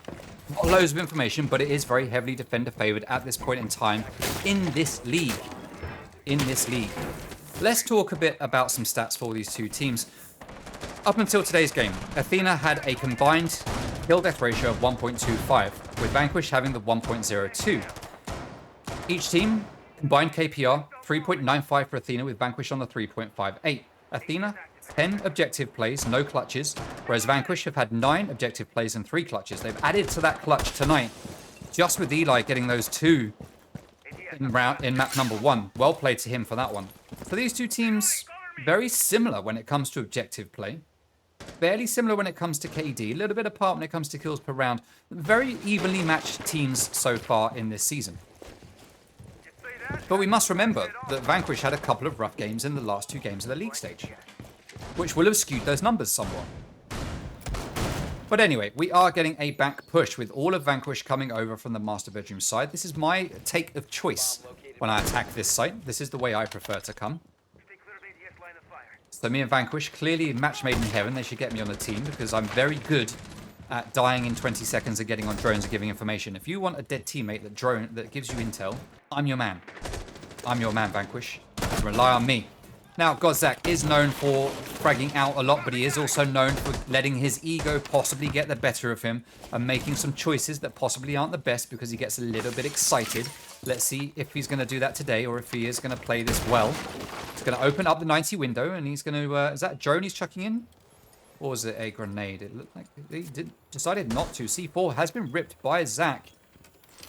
Not loads of information, but it is very heavily defender favored at this point in time in this league. Let's talk a bit about some stats for these two teams. Up until today's game, Athena had a combined kill death ratio of 1.25, with Vanquish having the 1.02. Each team combined KPR 3.95 for Athena, with Vanquish on the 3.58. Athena, 10 objective plays, no clutches, whereas Vanquish have had 9 objective plays and 3 clutches. They've added to that clutch tonight, just with Eli getting those 2 in map number 1. Well played to him for that one. So these two teams, very similar when it comes to objective play. Fairly similar when it comes to KD. A little bit apart when it comes to kills per round. Very evenly matched teams so far in this season. But we must remember that Vanquish had a couple of rough games in the last 2 games of the league stage, which will have skewed those numbers somewhat. But anyway, we are getting a back push with all of Vanquish coming over from the master bedroom side. This is my take of choice when I attack this site. This is the way I prefer to come. So me and Vanquish, clearly match made in heaven. They should get me on the team because I'm very good at dying in 20 seconds and getting on drones and giving information. If you want a dead teammate that gives you intel, I'm your man. I'm your man, Vanquish. Rely on me. Now, Godzak is known for fragging out a lot, but he is also known for letting his ego possibly get the better of him and making some choices that possibly aren't the best because he gets a little bit excited. Let's see if he's going to do that today or if he is going to play this well. He's going to open up the 90 window and he's going to... is that a drone he's chucking in? Or is it a grenade? It looked like he decided not to. C4 has been ripped by Zach.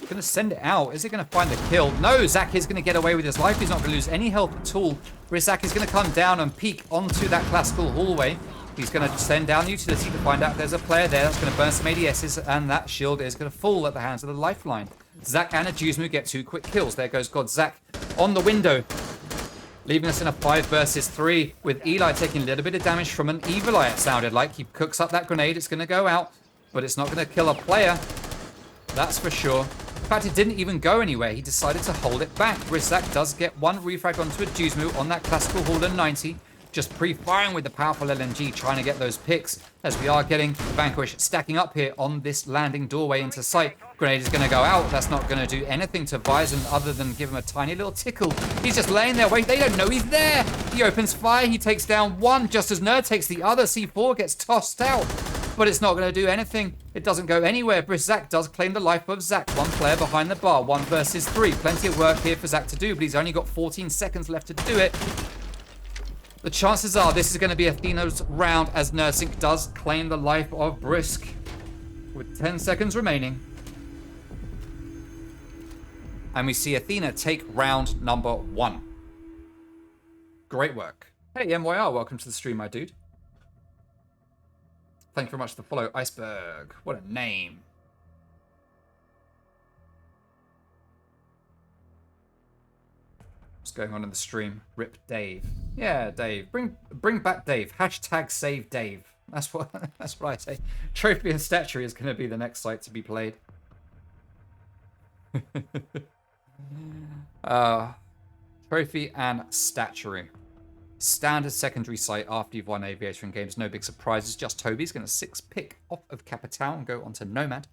Going to send it out. Is it going to find the kill? No, Zach is going to get away with his life. He's not going to lose any health at all. Whereas Zach is going to come down and peek onto that classical hallway. He's going to send down the utility to find out if there's a player there. That's going to burn some ADSs, and that shield is going to fall at the hands of the lifeline. Zach and Ajuzmu get 2 quick kills. There goes God Zach on the window, leaving us in a 5 versus 3 with Eli taking a little bit of damage from an Evil Eye, it sounded like. He cooks up that grenade. It's going to go out, but it's not going to kill a player. That's for sure. In fact, it didn't even go anywhere. He decided to hold it back. Rizak does get 1 refrag onto a Juzmu on that classical Hall in 90. Just pre-firing with the powerful LNG, trying to get those picks as we are getting Vanquish stacking up here on this landing doorway into sight. Grenade is going to go out. That's not going to do anything to Bison other than give him a tiny little tickle. He's just laying there waiting. They don't know he's there. He opens fire. He takes down 1 just as Nerd takes the other. C4 gets tossed out. But it's not going to do anything. It doesn't go anywhere. Zach does claim the life of Zach. 1 player behind the bar. 1 versus 3. Plenty of work here for Zach to do, but he's only got 14 seconds left to do it. The chances are this is going to be Athena's round as Nursing does claim the life of Brisk. With 10 seconds remaining. And we see Athena take round number 1. Great work. Hey, MYR, welcome to the stream, my dude. Thank you very much for the follow, Iceberg. What a name. What's going on in the stream? Rip Dave. Yeah, Dave. Bring back Dave. Hashtag save Dave. That's what I say. Trophy and Statuary is going to be the next site to be played. Trophy and Statuary. Standard secondary site after you've won Aviator in games. No big surprises. Just Toby's going to 6-pick off of Capital and go onto Nomad.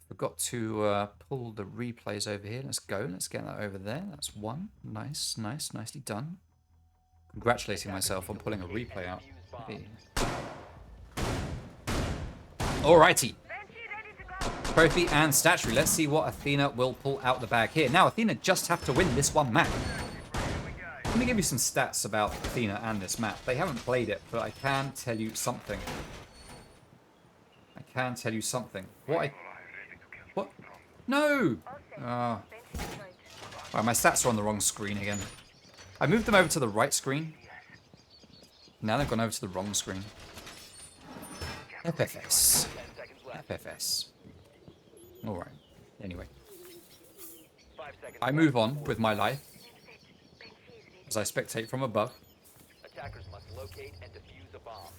Forgot to pull the replays over here. Let's go. Let's get that over there. That's 1. Nice, nice, nicely done. Congratulating myself on pulling a replay out. Alrighty. Trophy and Statuary. Let's see what Athena will pull out the bag here. Now, Athena just have to win this one map. Let me give you some stats about Athena and this map. They haven't played it, but I can tell you something. What? No! Right, my stats are on the wrong screen again. I moved them over to the right screen. Now they've gone over to the wrong screen. FFS. FFS. Alright. Anyway. I move on with my life. As I spectate from above. Attackers must locate and defuse a bomb.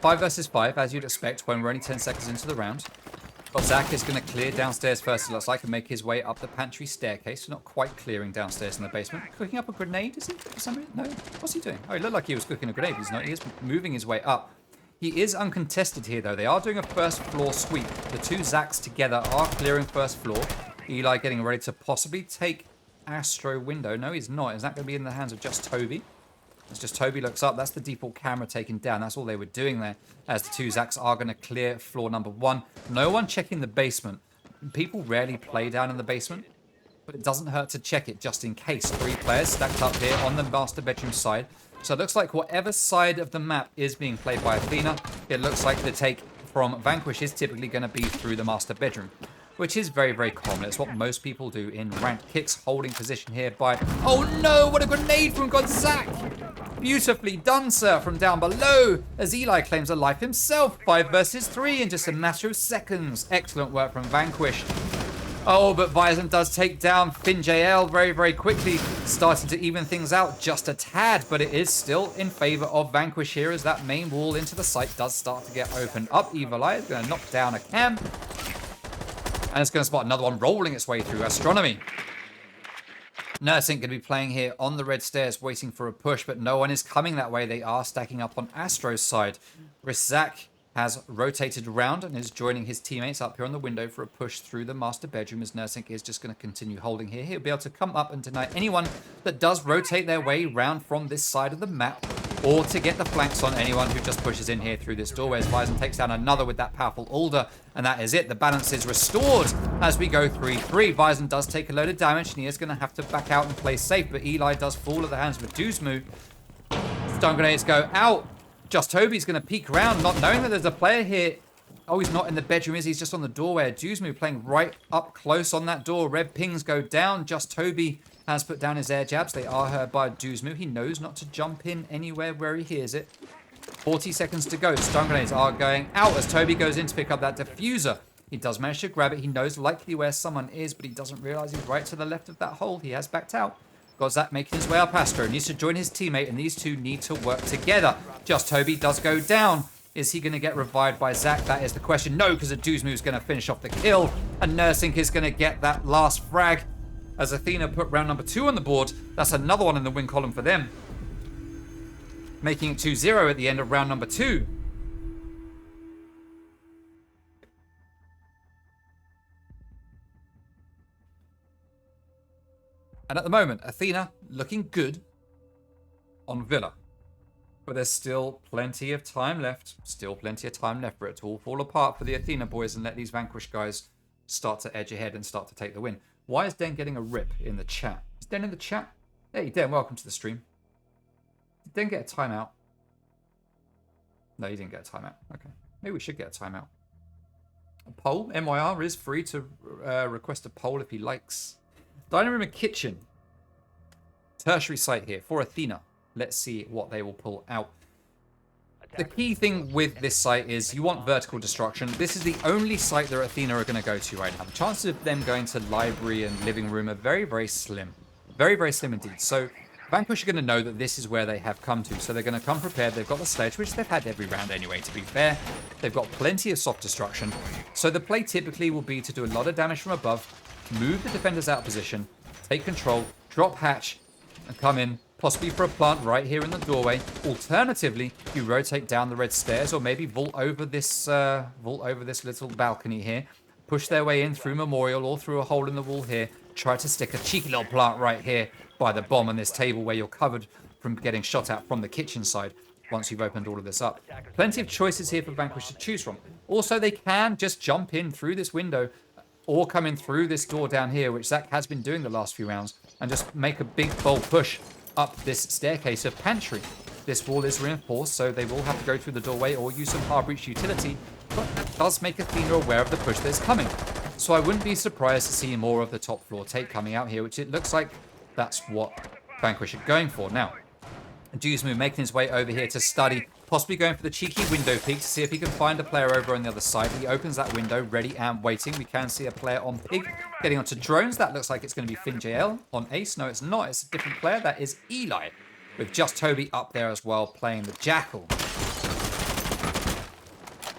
5 versus 5, as you'd expect when we're only 10 seconds into the round. But Zach is going to clear downstairs first, it looks like, and make his way up the pantry staircase. Not quite clearing downstairs in the basement. Cooking up a grenade, is he? For some reason? No. What's he doing? Oh, he looked like he was cooking a grenade. He's not. He is moving his way up. He is uncontested here, though. They are doing a first floor sweep. The two Zacks together are clearing first floor. Eli getting ready to possibly take Astro window. No, he's not. Is that going to be in the hands of just Toby? As just Toby looks up, that's the default camera taken down. That's all they were doing there, as the two Zacks are going to clear floor number 1. No one checking the basement. People rarely play down in the basement, but it doesn't hurt to check it just in case. 3 players stacked up here on the master bedroom side. So it looks like whatever side of the map is being played by Athena, it looks like the take from Vanquish is typically going to be through the master bedroom, which is very, very common. It's what most people do in ranked kicks. Holding position here by... Oh no, what a grenade from Godzak! Beautifully done, sir, from down below, as Eli claims a life himself. 5 versus 3 in just a matter of seconds. Excellent work from Vanquish. Oh, but Vyzant does take down FinJL very, very quickly, starting to even things out just a tad, but it is still in favor of Vanquish here as that main wall into the site does start to get opened up. Evil Eye is going to knock down a cam, and it's going to spot another one rolling its way through Astronomy. Nursing going to be playing here on the red stairs, waiting for a push, but no one is coming that way. They are stacking up on Astro's side. Rizak has rotated around and is joining his teammates up here on the window for a push through the master bedroom, as Nursing is just going to continue holding here. He'll be able to come up and deny anyone that does rotate their way round from this side of the map, or to get the flanks on anyone who just pushes in here through this doorway, as Vyzant takes down another with that powerful Alder, and that is it. The balance is restored as we go 3-3. Vyzant does take a load of damage, and he is going to have to back out and play safe, but Eli does fall at the hands of Duzmu. Stun grenades go out. Just Toby's going to peek around, not knowing that there's a player here. Oh, he's not in the bedroom, is he? He's just on the doorway. Duzmu playing right up close on that door. Red pings go down. Just Toby has put down his air jabs. They are heard by Duzmu. He knows not to jump in anywhere where he hears it. 40 seconds to go. Stun grenades are going out as Toby goes in to pick up that diffuser. He does manage to grab it. He knows likely where someone is, but he doesn't realize he's right to the left of that hole. He has backed out. Godzak making his way up. Astro needs to join his teammate, and these two need to work together. Just Toby does go down. Is he going to get revived by Zach? That is the question. No, because Duzmu is going to finish off the kill, and Nursing is going to get that last frag. As Athena put round number 2 on the board, that's another one in the win column for them, making it 2-0 at the end of round number 2. And at the moment, Athena looking good on Villa. But there's still plenty of time left. Still plenty of time left for it to all fall apart for the Athena boys and let these Vanquish guys start to edge ahead and start to take the win. Why is Den getting a rip in the chat? Is Den in the chat? Hey, Den, welcome to the stream. Did Den get a timeout? No, he didn't get a timeout. Okay. Maybe we should get a timeout. A poll? MYR is free to request a poll if he likes. Dining room and kitchen. Tertiary site here for Athena. Let's see what they will pull out. The key thing with this site is you want vertical destruction. This is the only site that Athena are going to go to right now. The chances of them going to library and living room are very, very slim. Very, very slim indeed. So Vanquish are going to know that this is where they have come to. So they're going to come prepared. They've got the sledge, which they've had every round anyway, to be fair. They've got plenty of soft destruction. So the play typically will be to do a lot of damage from above, move the defenders out of position, take control, drop hatch, and come in, possibly for a plant right here in the doorway. Alternatively, you rotate down the red stairs, or maybe vault over this little balcony here, push their way in through Memorial or through a hole in the wall here, try to stick a cheeky little plant right here by the bomb on this table where you're covered from getting shot at from the kitchen side once you've opened all of this up. Plenty of choices here for Vanquish to choose from. Also, they can just jump in through this window or come in through this door down here, which Zach has been doing the last few rounds, and just make a big, bold push up this staircase of pantry. This wall is reinforced, so they will have to go through the doorway or use some hard breach utility, but that does make Athena aware of the push that's coming. So I wouldn't be surprised to see more of the top floor take coming out here, which it looks like that's what Vanquish are going for. Now, Duzmu making his way over here to study, possibly going for the cheeky window peek to see if he can find a player over on the other side. He opens that window, ready and waiting. We can see a player on Pig getting onto drones. That looks like it's going to be FinJL on Ace. No, it's not. It's a different player. That is Eli, with just Toby up there as well, playing the Jackal.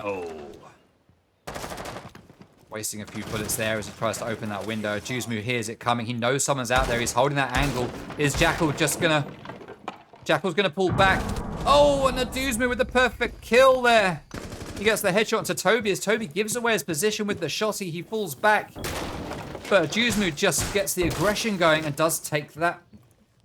Oh. Wasting a few bullets there as he tries to open that window. Duzmu hears it coming. He knows someone's out there. He's holding that angle. Is Jackal just going to... Jackal's going to pull back. Oh, and Aduzmu with the perfect kill there. He gets the headshot onto Toby as Toby gives away his position with the shotty. He falls back. But Aduzmu just gets the aggression going and does take that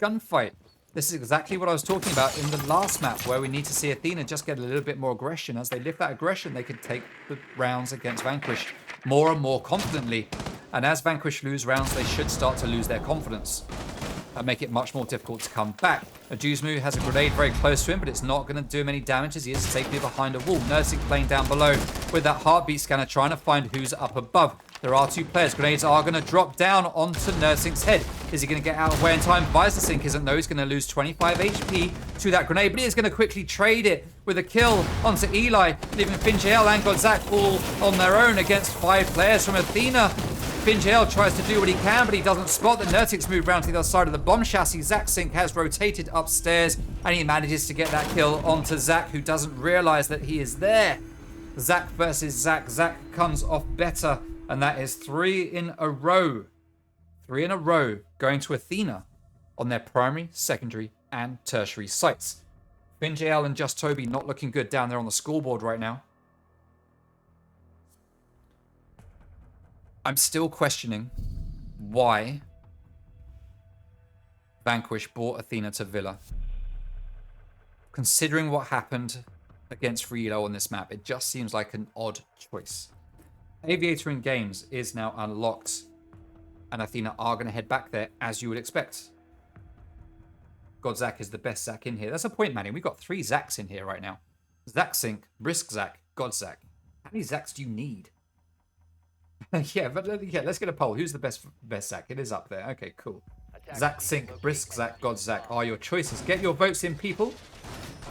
gunfight. This is exactly what I was talking about in the last map, where we need to see Athena just get a little bit more aggression. As they lift that aggression, they can take the rounds against Vanquish more and more confidently. And as Vanquish lose rounds, they should start to lose their confidence and make it much more difficult to come back. Aduzmu has a grenade very close to him, but it's not going to do him any damage as he is safely behind a wall. Nursing playing down below with that heartbeat scanner, trying to find who's up above. There are two players. Grenades are going to drop down onto Nursing's head. Is he going to get out of way in time? Visorsync isn't, though. He's going to lose 25 HP to that grenade, but he is going to quickly trade it with a kill onto Eli, leaving Finjael and Godzak all on their own against 5 players from Athena. Finjael tries to do what he can, but he doesn't spot that Nurtic's moved around to the other side of the bomb chassis. ZachSync has rotated upstairs, and he manages to get that kill onto Zach, who doesn't realize that he is there. Zach versus Zach. Zach comes off better, and that is 3 in a row. 3 in a row going to Athena on their primary, secondary, and tertiary sites. Finjael and Just Toby not looking good down there on the scoreboard right now. I'm still questioning why Vanquish brought Athena to Villa. Considering what happened against Frito on this map, it just seems like an odd choice. Aviator in games is now unlocked, and Athena are going to head back there as you would expect. Godzak is the best Zach in here. That's a point, Manny. We've got 3 Zachs in here right now. ZachSync, Brisk Zach, Godzak. How many Zachs do you need? yeah, let's get a poll. Who's the best Zach? It is up there. Okay, cool. ZachSync, Brisk Zach, Godzak are your choices. Get your votes in, people,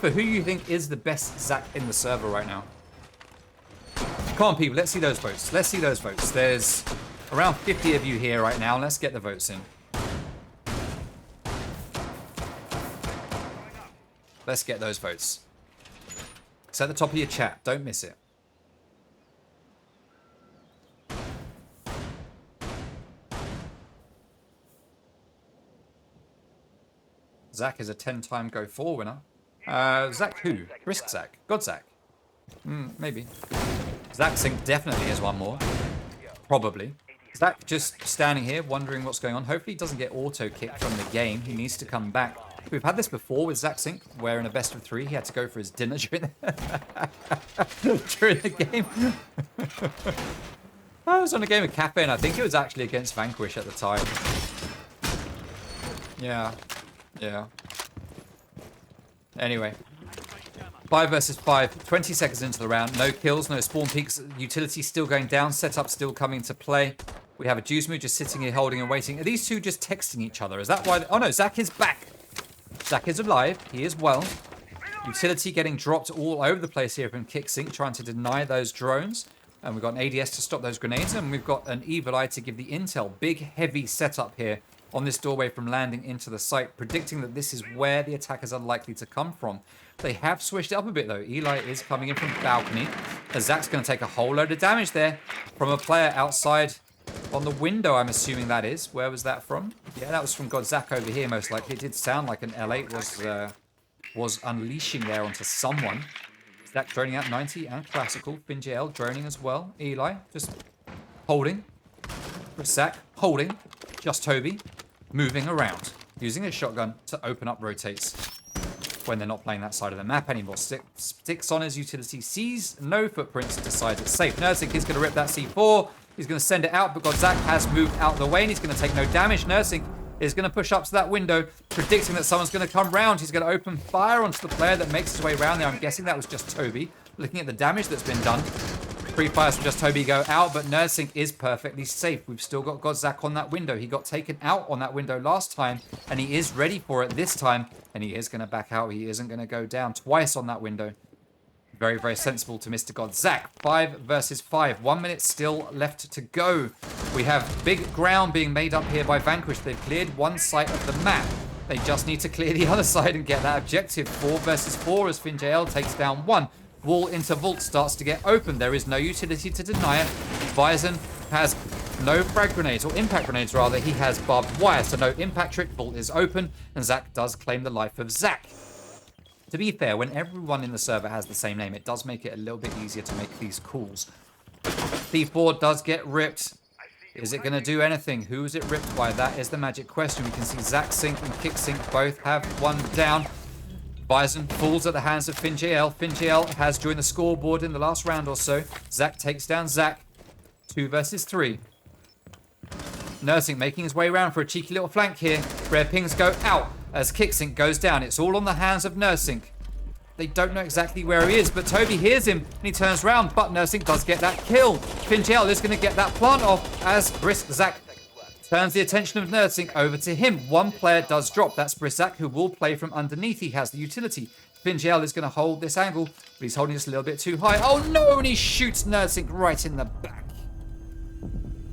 for who you think is the best Zach in the server right now. Come on, people. Let's see those votes. Let's see those votes. There's around 50 of you here right now. Let's get the votes in. Let's get those votes. It's at the top of your chat. Don't miss it. Zach is a 10-time Go 4 winner. Zach who? Brisk Zach? Godzak? Maybe. ZachSync definitely is one more. Probably. Zach just standing here wondering what's going on. Hopefully he doesn't get auto-kicked from the game. He needs to come back. We've had this before with ZachSync, where in a best of 3 he had to go for his dinner during the game. I was on a game of Cafe, and I think it was actually against Vanquish at the time. Yeah. Anyway. 5 versus 5. 20 seconds into the round. No kills, no spawn peaks. Utility still going down. Setup still coming to play. We have a Aduzmu just sitting here holding and waiting. Are these two just texting each other? Is that why? Oh no, Zach is back. Zach is alive. He is well. Utility getting dropped all over the place here from KickSync, trying to deny those drones. And we've got an ADS to stop those grenades. And we've got an Evil Eye to give the intel. Big, heavy setup here on this doorway from landing into the site, predicting that this is where the attackers are likely to come from. They have switched it up a bit, though. Eli is coming in from the balcony. As Zach's going to take a whole load of damage there from a player outside on the window, I'm assuming that is. Where was that from? Yeah, that was from Godzak over here, most likely. It did sound like an L8 was unleashing there onto someone. Zach droning out 90 and classical. Finjael droning as well. Eli just holding. Zach holding. Just Toby moving around, using a shotgun to open up rotates when they're not playing that side of the map anymore. Sticks on his utility, sees no footprints, decides it's safe. Nursing is going to rip that C4. He's going to send it out, but Godzak has moved out of the way, and he's going to take no damage. Nursing is going to push up to that window, predicting that someone's going to come round. He's going to open fire onto the player that makes his way around there. I'm guessing that was just Toby. Looking at the damage that's been done. 3 fires from Just Toby go out, but Nursing is perfectly safe. We've still got Godzak on that window. He got taken out on that window last time, and he is ready for it this time, and he is going to back out. He isn't going to go down twice on that window. Very, very sensible to Mr. Godzak. 5 versus 5. 1 minute still left to go. We have big ground being made up here by Vanquish. They've cleared one side of the map. They just need to clear the other side and get that objective. 4 versus 4 as Finjael takes down 1. Wall into vault starts to get open. There is no utility to deny it. Bison has no frag grenades, or impact grenades rather. He has barbed wire, so no impact trick. Vault is open, and Zach does claim the life of Zach. To be fair, when everyone in the server has the same name, it does make it a little bit easier to make these calls. C4 does get ripped. Is it going to do anything? Who is it ripped by? That is the magic question. We can see Zach Sink and Kick Sink both have one down. Bison falls at the hands of FinJL. FinJL has joined the scoreboard in the last round or so. Zach takes down Zach. 2 versus 3. Nursing making his way around for a cheeky little flank here. Rare pings go out as Kicksink goes down. It's all on the hands of Nursing. They don't know exactly where he is, but Toby hears him and he turns around, but Nursing does get that kill. FinJL is going to get that plant off as Brisk Zach turns the attention of Nursing over to him. One player does drop. That's Brisk Zach, who will play from underneath. He has the utility. FinJL is going to hold this angle, but he's holding this a little bit too high. Oh no, and he shoots Nursing right in the back.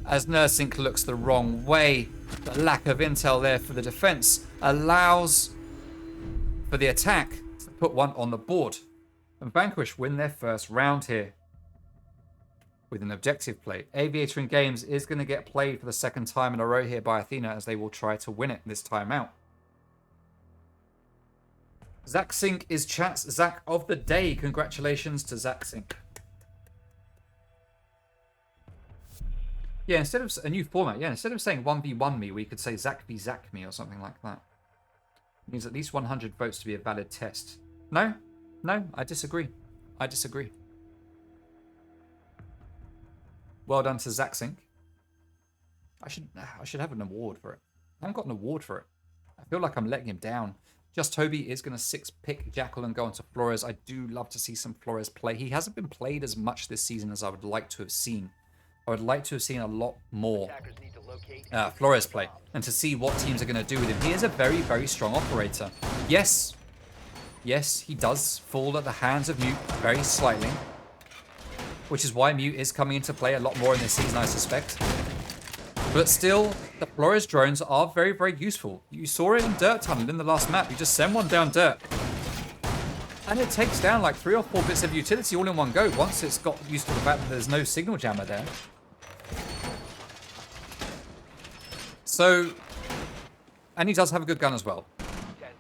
As Nursing looks the wrong way, the lack of intel there for the defense allows for the attack to put one on the board. And Vanquish win their first round here with an objective play. Aviator in Games is going to get played for the second time in a row here by Athena, as they will try to win it this time out. Zach Sink is chat's Zach of the day. Congratulations to Zach Sink. Yeah, instead of a new format, instead of saying 1v1 me, we could say Zach v Zach me or something like that. It needs at least 100 votes to be a valid test. No, I disagree. I disagree. Well done to Zach Sink. I should have an award for it. I haven't got an award for it. I feel like I'm letting him down. Just Toby is going to 6-pick Jackal and go into Flores. I do love to see some Flores play. He hasn't been played as much this season as I would like to have seen. I would like to have seen a lot more Flores play and to see what teams are going to do with him. He is a very, very strong operator. Yes, he does fall at the hands of Mute very slightly, which is why Mute is coming into play a lot more in this season, I suspect. But still, the Flores drones are very, very useful. You saw it in Dirt Tunnel in the last map. You just send one down Dirt, and it takes down like 3 or 4 bits of utility all in one go once it's got used to the fact that there's no signal jammer there. So, and he does have a good gun as well.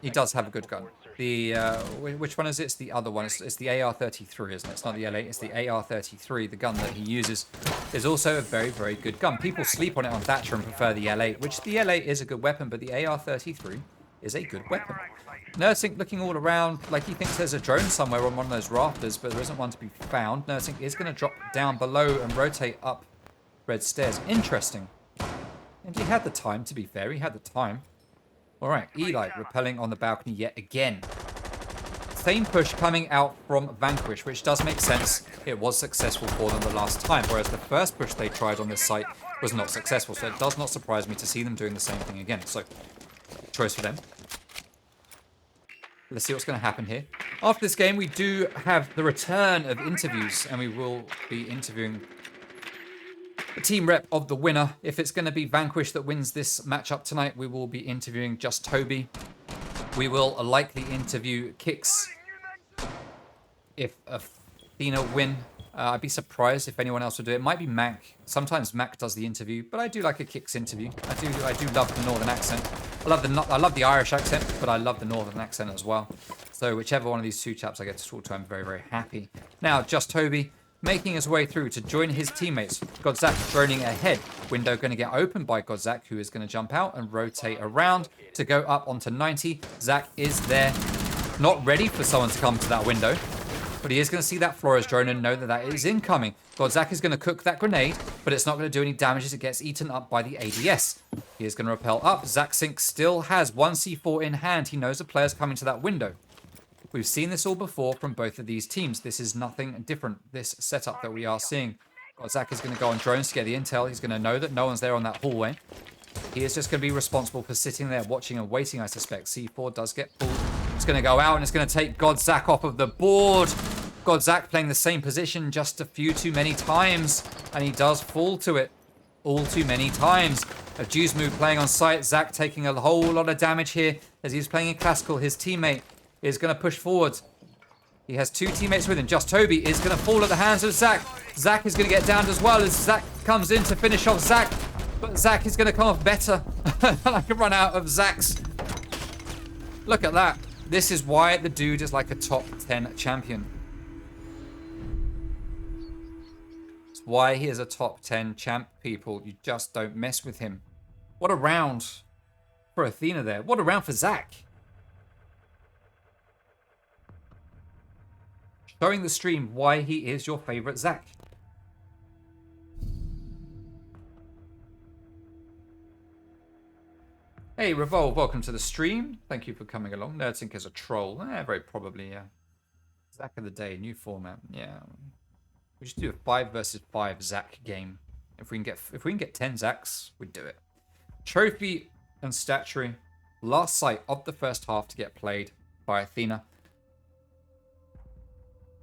He does have a good gun. The, which one is it? It's the other one. It's the AR-33, isn't it? It's not the L8, it's the AR-33. The gun that he uses is also a very, very good gun. People sleep on it on Thatcher and prefer the L8, which the L8 is a good weapon, but the AR-33 is a good weapon. Nursing looking all around like he thinks there's a drone somewhere on one of those rafters, but there isn't one to be found. Nursing is going to drop down below and rotate up red stairs. Interesting. And he had the time, to be fair. He had the time. All right, Eli rappelling on the balcony yet again. Same push coming out from Vanquish, which does make sense. It was successful for them the last time, whereas the first push they tried on this site was not successful. So it does not surprise me to see them doing the same thing again. So, choice for them. Let's see what's going to happen here. After this game, we do have the return of interviews, and we will be interviewing the team rep of the winner. If it's going to be Vanquish that wins this matchup tonight, we will be interviewing Just Toby. We will likely interview Kix if Athena win. I'd be surprised if anyone else would do it. It might be Mac. Sometimes Mac does the interview, but I do like a Kix interview. I do love the northern accent. I love the Irish accent, but I love the northern accent as well. So whichever one of these two chaps I get to talk to, I'm very, very happy. Now, Just Toby making his way through to join his teammates. Godzak droning ahead. Window going to get opened by Godzak, who is going to jump out and rotate around to go up onto 90. Zach is there, not ready for someone to come to that window, but he is going to see that Flores drone and know that that is incoming. Godzak is going to cook that grenade, but it's not going to do any damage as it gets eaten up by the ADS. He is going to rappel up. Zach Sink still has 1 C4 in hand. He knows the player's coming to that window. We've seen this all before from both of these teams. This is nothing different, this setup that we are seeing. Zach is going to go on drones to get the intel. He's going to know that no one's there on that hallway. He is just going to be responsible for sitting there watching and waiting, I suspect. C4 does get pulled. It's going to go out and it's going to take Godzak off of the board. Godzak playing the same position just a few too many times. And he does fall to it all too many times. A juice move playing on site. Zach taking a whole lot of damage here as he's playing in classical. His teammate is going to push forward. He has 2 teammates with him. Just Toby is going to fall at the hands of Zach. Zach is going to get downed as well as Zach comes in to finish off Zach. But Zach is going to come off better. I can run out of Zachs. Look at that. This is why the dude is like a top 10 champion. It's why he is a top 10 champ, people. You just don't mess with him. What a round for Athena there. What a round for Zach. Showing the stream why he is your favorite Zach. Hey, Revolve, welcome to the stream. Thank you for coming along. Nerdsync is a troll. Very probably, yeah. Zach of the day, new format. Yeah. We should do a 5 versus 5 Zach game. If we can get 10 Zachs, we'd do it. Trophy and statuary. Last sight of the first half to get played by Athena.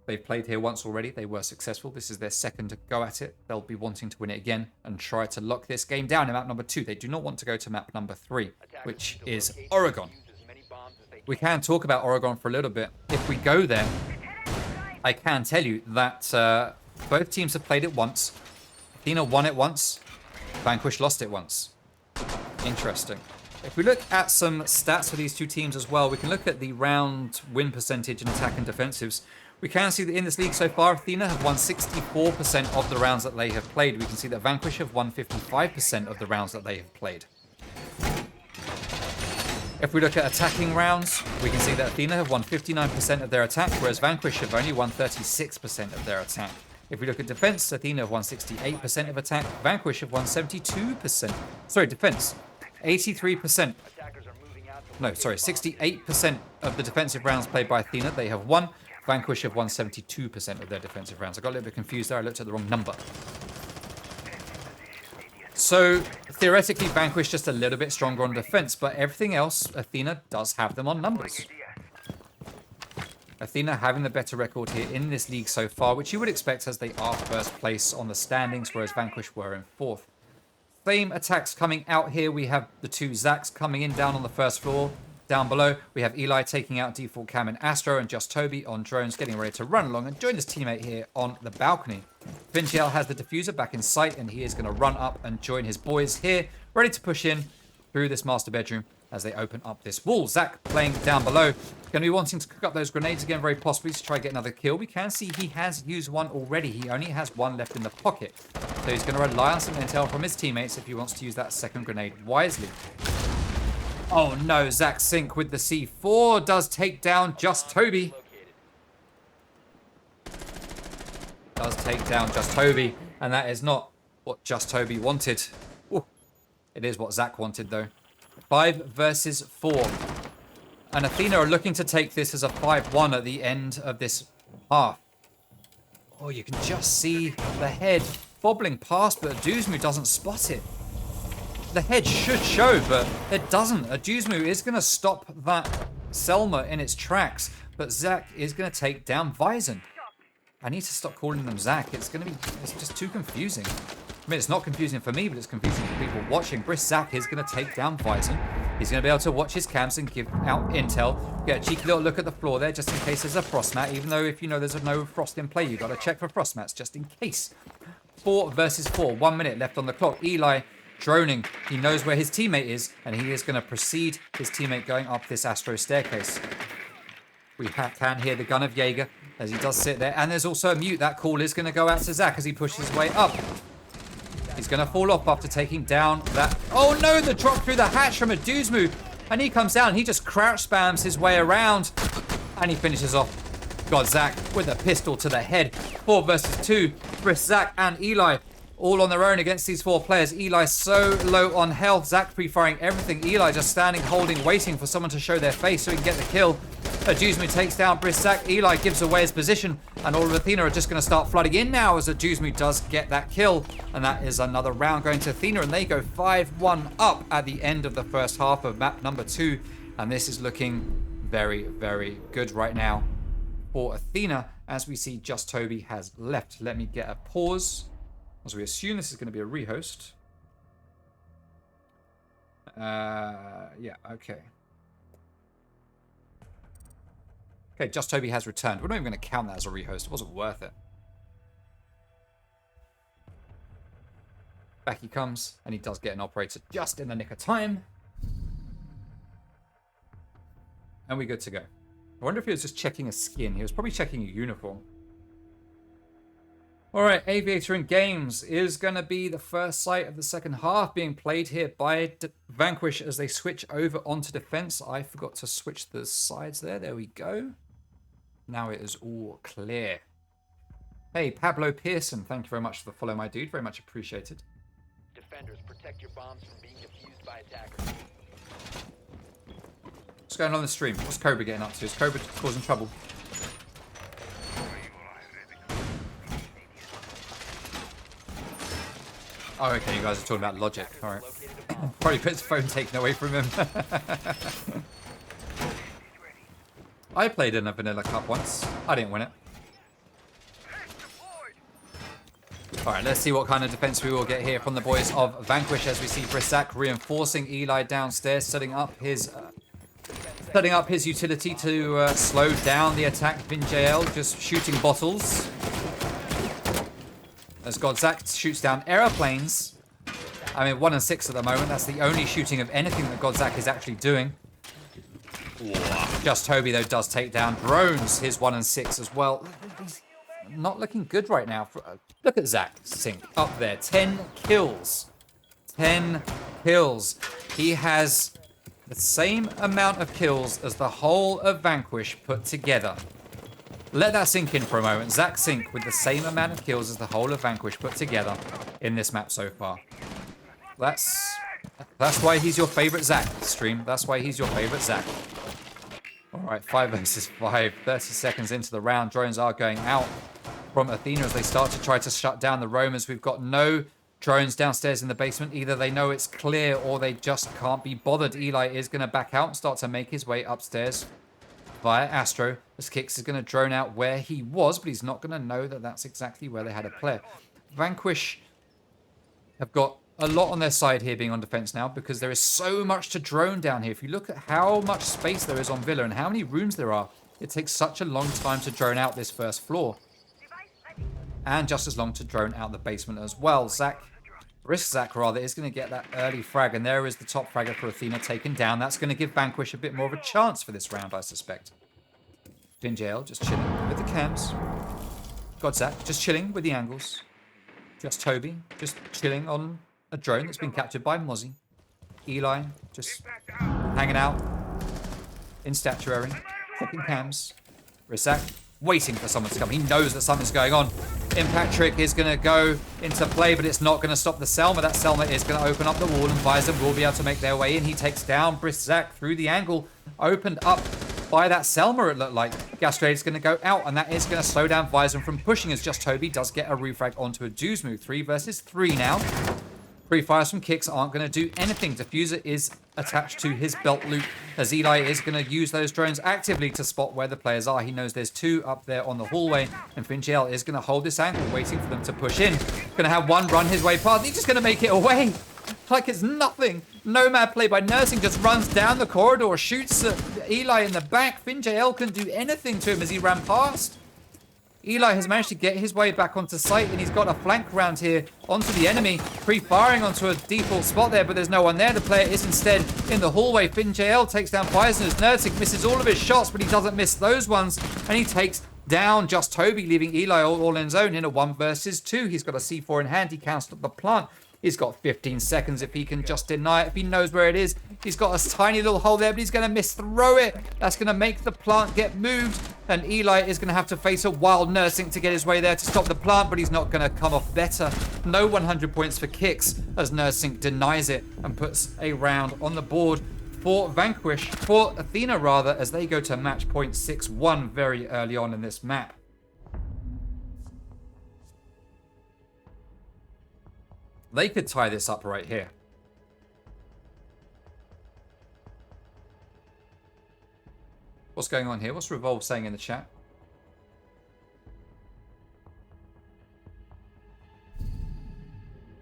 They've played here once already. They were successful. This is their second go at it. They'll be wanting to win it again and try to lock this game down in map number 2. They do not want to go to map number 3, which is Oregon. We can talk about Oregon for a little bit. If we go there, I can tell you that both teams have played it once. Athena won it once. Vanquish lost it once. Interesting. If we look at some stats for these two teams as well, we can look at the round win percentage in attack and defensives. We can see that in this league so far, Athena have won 64% of the rounds that they have played. We can see that Vanquish have won 55% of the rounds that they have played. If we look at attacking rounds, we can see that Athena have won 59% of their attack, whereas Vanquish have only won 36% of their attack. If we look at defense, Athena have won 68% of attack, Vanquish have won 72%. Sorry, defense. 83%. No, sorry, 68% of the defensive rounds played by Athena, they have won. Vanquish have won 72% of their defensive rounds. I got a little bit confused there. I looked at the wrong number. So, theoretically, Vanquish just a little bit stronger on defense, but everything else, Athena does have them on numbers. Athena having the better record here in this league so far, which you would expect as they are first place on the standings, whereas Vanquish were in 4th. Same attacks coming out here. We have the two Zachs coming in down on the first floor. Down below, we have Eli taking out Default Cam and Astro, and Just Toby on drones getting ready to run along and join his teammate here on the balcony. Finchiel has the diffuser back in sight, and he is going to run up and join his boys here, ready to push in through this master bedroom as they open up this wall. Zach playing down below, going to be wanting to cook up those grenades again very possibly to try and get another kill. We can see he has used one already. He only has one left in the pocket. So he's going to rely on some intel from his teammates if he wants to use that second grenade wisely. Oh no, Zach Sink with the C4 does take down Just Toby. Does take down Just Toby, and that is not what Just Toby wanted. Ooh. It is what Zach wanted though. 5 versus 4. And Athena are looking to take this as a 5-1 at the end of this half. Oh, you can just see the head bobbling past, but Duzmu doesn't spot it. The head should show, but it doesn't. Duzmu is going to stop that Selma in its tracks, but Zach is going to take down Vyzen. I need to stop calling them Zach. It's just too confusing. I mean, it's not confusing for me, but it's confusing for people watching. Brisk Zach is going to take down Vyzen. He's going to be able to watch his cams and give out intel. Get a cheeky little look at the floor there, just in case there's a frost mat, even though if you know there's no frost in play, you've got to check for frost mats, just in case. 4 versus 4. 1 minute left on the clock. Eli droning. He knows where his teammate is, and he is going to precede his teammate going up this Astro staircase. We can hear the gun of Jaeger as he does sit there, and there's also a mute. That call is going to go out to Zach as he pushes his way up. He's going to fall off after taking down that... Oh no, the drop through the hatch from a Duzmu, and he comes down. He just crouch spams his way around, and he finishes off. Got Zach with a pistol to the head. 4 versus 2. Brisk Zach and Eli all on their own against these 4 players. Eli so low on health. Zach pre-firing everything. Eli just standing, holding, waiting for someone to show their face so he can get the kill. Duzmu takes down Brisk Zach. Eli gives away his position, and all of Athena are just going to start flooding in now as Duzmu does get that kill. And that is another round going to Athena, and they go 5-1 up at the end of the first half of map number 2. And this is looking very, very good right now for Athena, as we see Just Toby has left. Let me get a pause, as we assume this is going to be a rehost. Yeah, okay. Okay, Just Toby has returned. We're not even going to count that as a rehost. It wasn't worth it. Back he comes, and he does get an operator just in the nick of time. And we're good to go. I wonder if he was just checking a skin. He was probably checking a uniform. All right, Aviator in Games is going to be the first sight of the second half being played here by Vanquish as they switch over onto defense. I forgot to switch the sides there. There we go. Now it is all clear. Hey, Pablo Pearson, thank you very much for the follow, my dude. Very much appreciated. Defenders, protect your bombs from being defused by attackers. What's going on in the stream? What's Cobra getting up to? Is Cobra causing trouble? Oh, okay, you guys are talking about logic. All right. Probably put his phone taken away from him. I played in a Vanilla Cup once. I didn't win it. All right, let's see what kind of defense we will get here from the boys of Vanquish as we see Brisak reinforcing Eli downstairs, setting up his utility to slow down the attack. VinJL just shooting bottles. As Godzak shoots down aeroplanes. I mean, 1 and 6 at the moment. That's the only shooting of anything that Godzak is actually doing. Just Toby, though, does take down drones. His 1 and 6 as well. He's not looking good right now. Look at Zach sink up there. 10 kills. 10 kills. He has the same amount of kills as the whole of Vanquish put together. Let that sink in for a moment. Zach Sink with the same amount of kills as the whole of Vanquish put together in this map so far. That's why he's your favorite Zach stream. That's why he's your favorite Zach. All right, 5 versus 5. 30 seconds into the round. Drones are going out from Athena as they start to try to shut down the roamers. We've got no drones downstairs in the basement. Either they know it's clear or they just can't be bothered. Eli is going to back out and start to make his way upstairs via Astro, as Kix is going to drone out where he was, but he's not going to know that that's exactly where they had a player. Vanquish have got a lot on their side here being on defense now because there is so much to drone down here. If you look at how much space there is on Villa and how many rooms there are, it takes such a long time to drone out this first floor. And just as long to drone out the basement as well. Zach is going to get that early frag, and there is the top fragger for Athena taken down. That's going to give Vanquish a bit more of a chance for this round, I suspect. VinJL just chilling with the cams. Godzak just chilling with the angles. Just Toby just chilling on a drone that's been captured by Mozzie. Eli just hanging out in statuary, checking cams. Risak waiting for someone to come. He knows that something's going on. Impact Trick is going to go into play, but it's not going to stop the Selma. That Selma is going to open up the wall, and Visor will be able to make their way in. He takes down Brisak through the angle, opened up by that Selma, it looked like. Gastrade is going to go out, and that is going to slow down Visor from pushing, as Just Toby does get a refrag onto a Duzmu. 3 versus 3 now. Pre-fires from Kicks aren't going to do anything. Diffuser is attached to his belt loop, as Eli is going to use those drones actively to spot where the players are. He knows there's 2 up there on the hallway, and VinJL is going to hold this angle, waiting for them to push in. Going to have one run his way past. He's just going to make it away like it's nothing. Nomad play by Nursing, just runs down the corridor, shoots at Eli in the back. VinJL can do anything to him as he ran past. Eli has managed to get his way back onto site, and he's got a flank round here onto the enemy, pre-firing onto a default spot there, but there's no one there. The player is instead in the hallway. VinJL takes down Bison as Nursic misses all of his shots, but he doesn't miss those ones, and he takes down Just Toby, leaving Eli all in his own in a 1 versus 2. He's got a C4 in hand. He can't stop the plant. He's got 15 seconds if he can just deny it, if he knows where it is. He's got a tiny little hole there, but he's going to misthrow it. That's going to make the plant get moved, and Eli is going to have to face a wild Nursing to get his way there to stop the plant, but he's not going to come off better. No 100 points for Kicks as Nursing denies it and puts a round on the board for Vanquish, for Athena rather, as they go to match point 6-1 very early on in this map. They could tie this up right here. What's going on here? What's Revolve saying in the chat?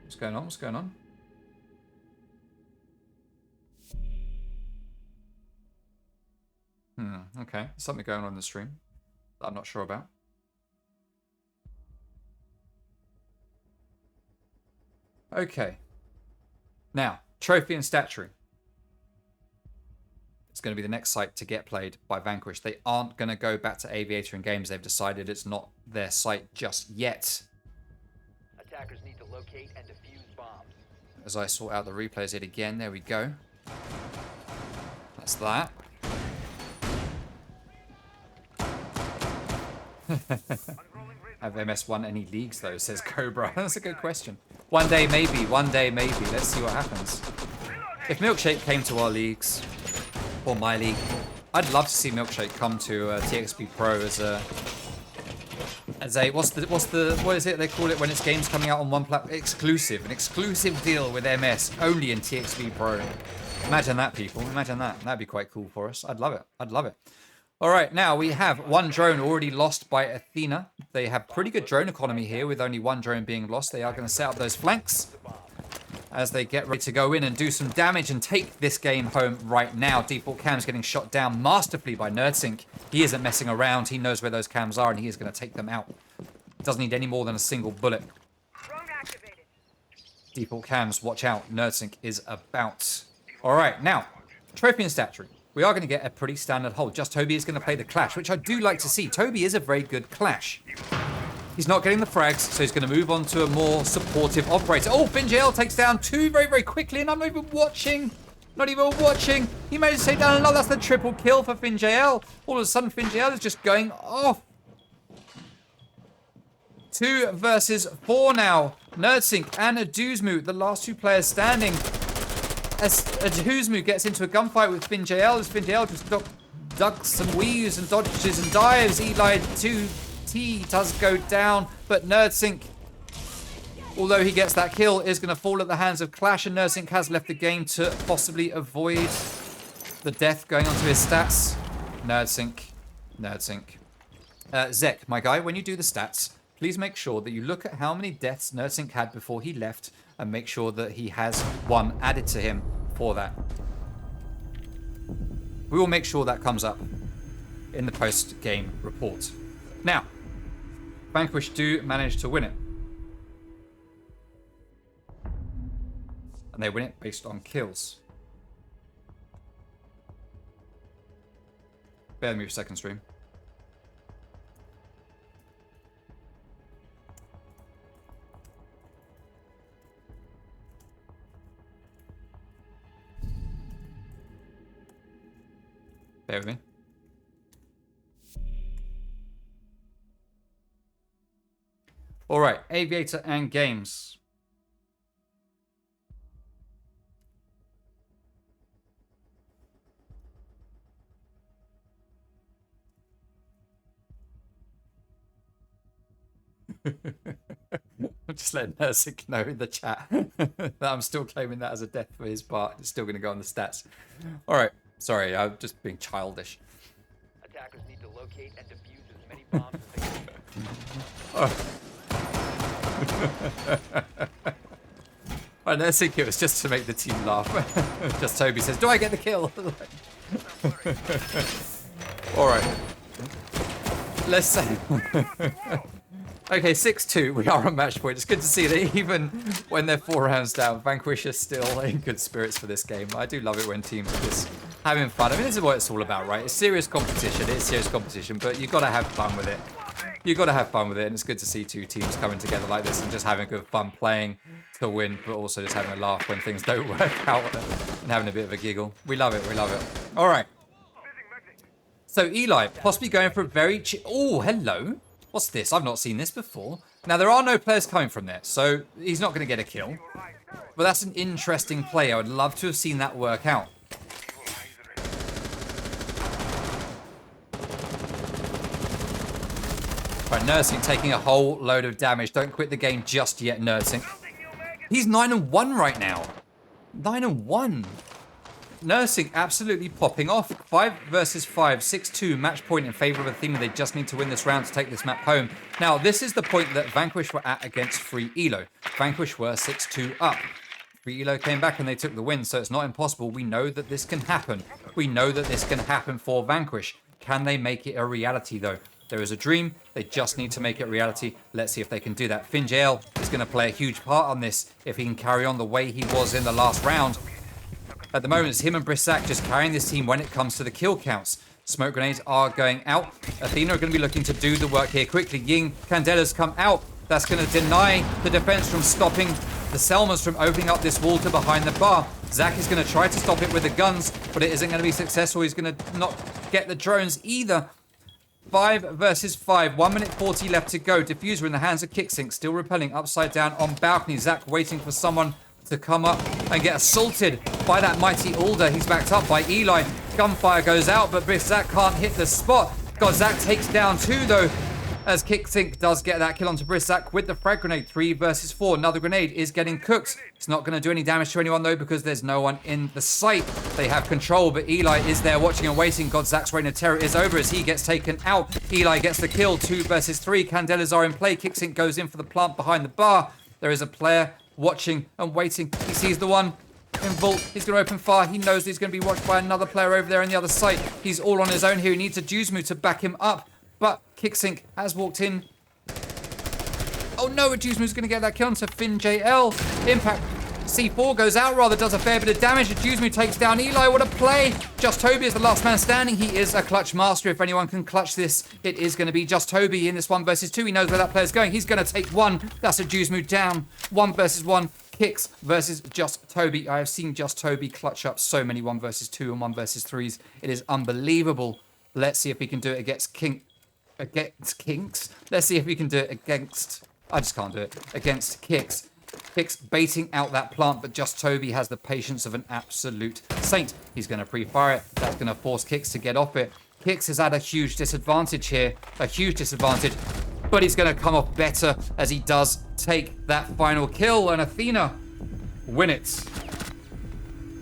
What's going on? What's going on? Okay. There's something going on in the stream that I'm not sure about. Okay. Now, trophy and statuary. It's going to be the next site to get played by Vanquish. They aren't going to go back to Aviator in games. They've decided it's not their site just yet. Attackers need to locate and defuse bombs. As I sort out the replays yet again, there we go. That's that. Have MS won any leagues though, says Cobra. That's a good question. One day maybe, one day maybe. Let's see what happens. If Milkshake came to our leagues, or my league, I'd love to see Milkshake come to TXB Pro as a what is it they call it when it's games coming out on one platform? An exclusive deal with MS only in TXB Pro. Imagine that, people. Imagine that. That'd be quite cool for us. I'd love it. I'd love it. All right, now we have one drone already lost by Athena. They have pretty good drone economy here with only one drone being lost. They are going to set up those flanks as they get ready to go in and do some damage and take this game home right now. Default Cam's getting shot down masterfully by NerdSync. He isn't messing around. He knows where those cams are and he is going to take them out. Doesn't need any more than a single bullet. Default Cams, watch out. NerdSync is about. All right, now, trophy and stat tree. We are going to get a pretty standard hold. Just Toby is going to play the Clash, which I do like to see. Toby is a very good Clash. He's not getting the frags, so he's going to move on to a more supportive operator. Oh, FinJL takes down two very, very quickly, and I'm not even watching. Not even watching. He managed to take down another. That's the triple kill for FinJL. All of a sudden, FinJL is just going off. 2 versus 4 now. NerdSync and Aduzmu, the last two players standing. As Aduzmu gets into a gunfight with FinJL, as FinJL just ducks and weaves and dodges and dives. Eli 2T does go down, but NerdSync, although he gets that kill, is going to fall at the hands of Clash, and NerdSync has left the game to possibly avoid the death going onto his stats. NerdSync. Zek, my guy, when you do the stats, please make sure that you look at how many deaths NerdSync had before he left and make sure that he has one added to him for that. We will make sure that comes up in the post-game report. Now, Vanquish do manage to win it. And they win it based on kills. Bear with me for a second, stream. Bear with me. All right, Aviator and games. I'm just letting NerdSync know in the chat that I'm still claiming that as a death for his part. It's still going to go on the stats. All right. Sorry, I'm just being childish. Attackers need to locate and defuse as many bombs as they can. I don't think it was just to make the team laugh. Just Toby says, do I get the kill? All right. Let's say... Okay, 6-2. We are on match point. It's good to see that even when they're 4 rounds down, Vanquish is still in good spirits for this game. I do love it when teams are just having fun. I mean, this is what it's all about, right? It's serious competition. It's serious competition, but you've got to have fun with it. You've got to have fun with it, and it's good to see 2 teams coming together like this and just having good fun playing to win, but also just having a laugh when things don't work out and having a bit of a giggle. We love it. We love it. All right. So Eli, possibly going for a very... Oh, hello. What's this? I've not seen this before. Now, there are no players coming from there, so he's not going to get a kill. But that's an interesting play. I would love to have seen that work out. Right, NerdSync taking a whole load of damage. Don't quit the game just yet, NerdSync. He's 9-1 right now. 9-1. NerdSync absolutely popping off. 5 versus 5, 6-2 match point in favor of Athena. They just need to win this round to take this map home. Now, this is the point that Vanquish were at against Free Elo. Vanquish were 6-2 up. Free Elo came back and they took the win, so it's not impossible. We know that this can happen. We know that this can happen for Vanquish. Can they make it a reality, though? There is a dream. They just need to make it reality. Let's see if they can do that. FinJL is going to play a huge part on this if he can carry on the way he was in the last round. At the moment, it's him and Brissac just carrying this team when it comes to the kill counts. Smoke grenades are going out. Athena are going to be looking to do the work here quickly. Ying, Candela's come out. That's going to deny the defense from stopping the Selmas from opening up this wall to behind the bar. Zach is going to try to stop it with the guns, but it isn't going to be successful. He's going to not get the drones either. 5 versus 5. 1 minute 40 left to go. Diffuser in the hands of Kicksink. Still repelling upside down on balcony. Zach waiting for someone to come up and get assaulted by that mighty Alder. He's backed up by Eli. Gunfire goes out, but Zach can't hit the spot. God, Zach takes down 2 though, as Kicksink does get that kill onto Brissac with the frag grenade. 3 versus 4. Another grenade is getting cooked. It's not going to do any damage to anyone though, because there's no one in the site. They have control, but Eli is there watching and waiting. God, Zach's reign of terror is over as he gets taken out. Eli gets the kill. 2 versus 3. Candelas are in play. Kicksink goes in for the plant behind the bar. There is a player watching and waiting. He sees the one in vault. He's going to open fire. He knows that he's going to be watched by another player over there on the other side. He's all on his own here. He needs a Juzmu to back him up. But Kicksink has walked in. Oh no, a Juzmu's going to get that kill onto Finn JL. Impact. C4 goes out, rather does a fair bit of damage. A Juzmu takes down Eli. What a play. Just Toby is the last man standing. He is a clutch master. If anyone can clutch this, it is going to be Just Toby in this 1 versus 2. He knows where that player's going. He's going to take 1. That's a Juzmu down. 1 versus 1. Kicks versus Just Toby. I have seen Just Toby clutch up so many 1 versus 2 and 1 versus 3s. It is unbelievable. Let's see if we can do it against Kinks. Let's see if we can do it against... I just can't do it. Against Kicks. Kicks baiting out that plant, but Just Toby has the patience of an absolute saint. He's going to pre-fire it. That's going to force Kicks to get off it. Kicks has had a huge disadvantage here. A huge disadvantage. But he's going to come off better as he does take that final kill. And Athena win it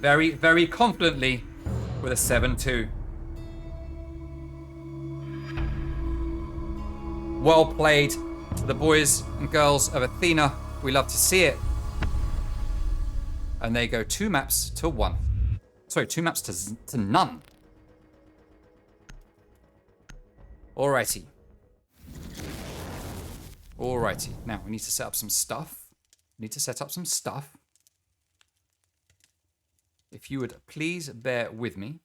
very, very confidently with a 7-2. Well played to the boys and girls of Athena. We love to see it. And they go 2 maps to 1. Sorry, 2 maps to none. Alrighty. Alrighty. Now, we need to set up some stuff. If you would please bear with me.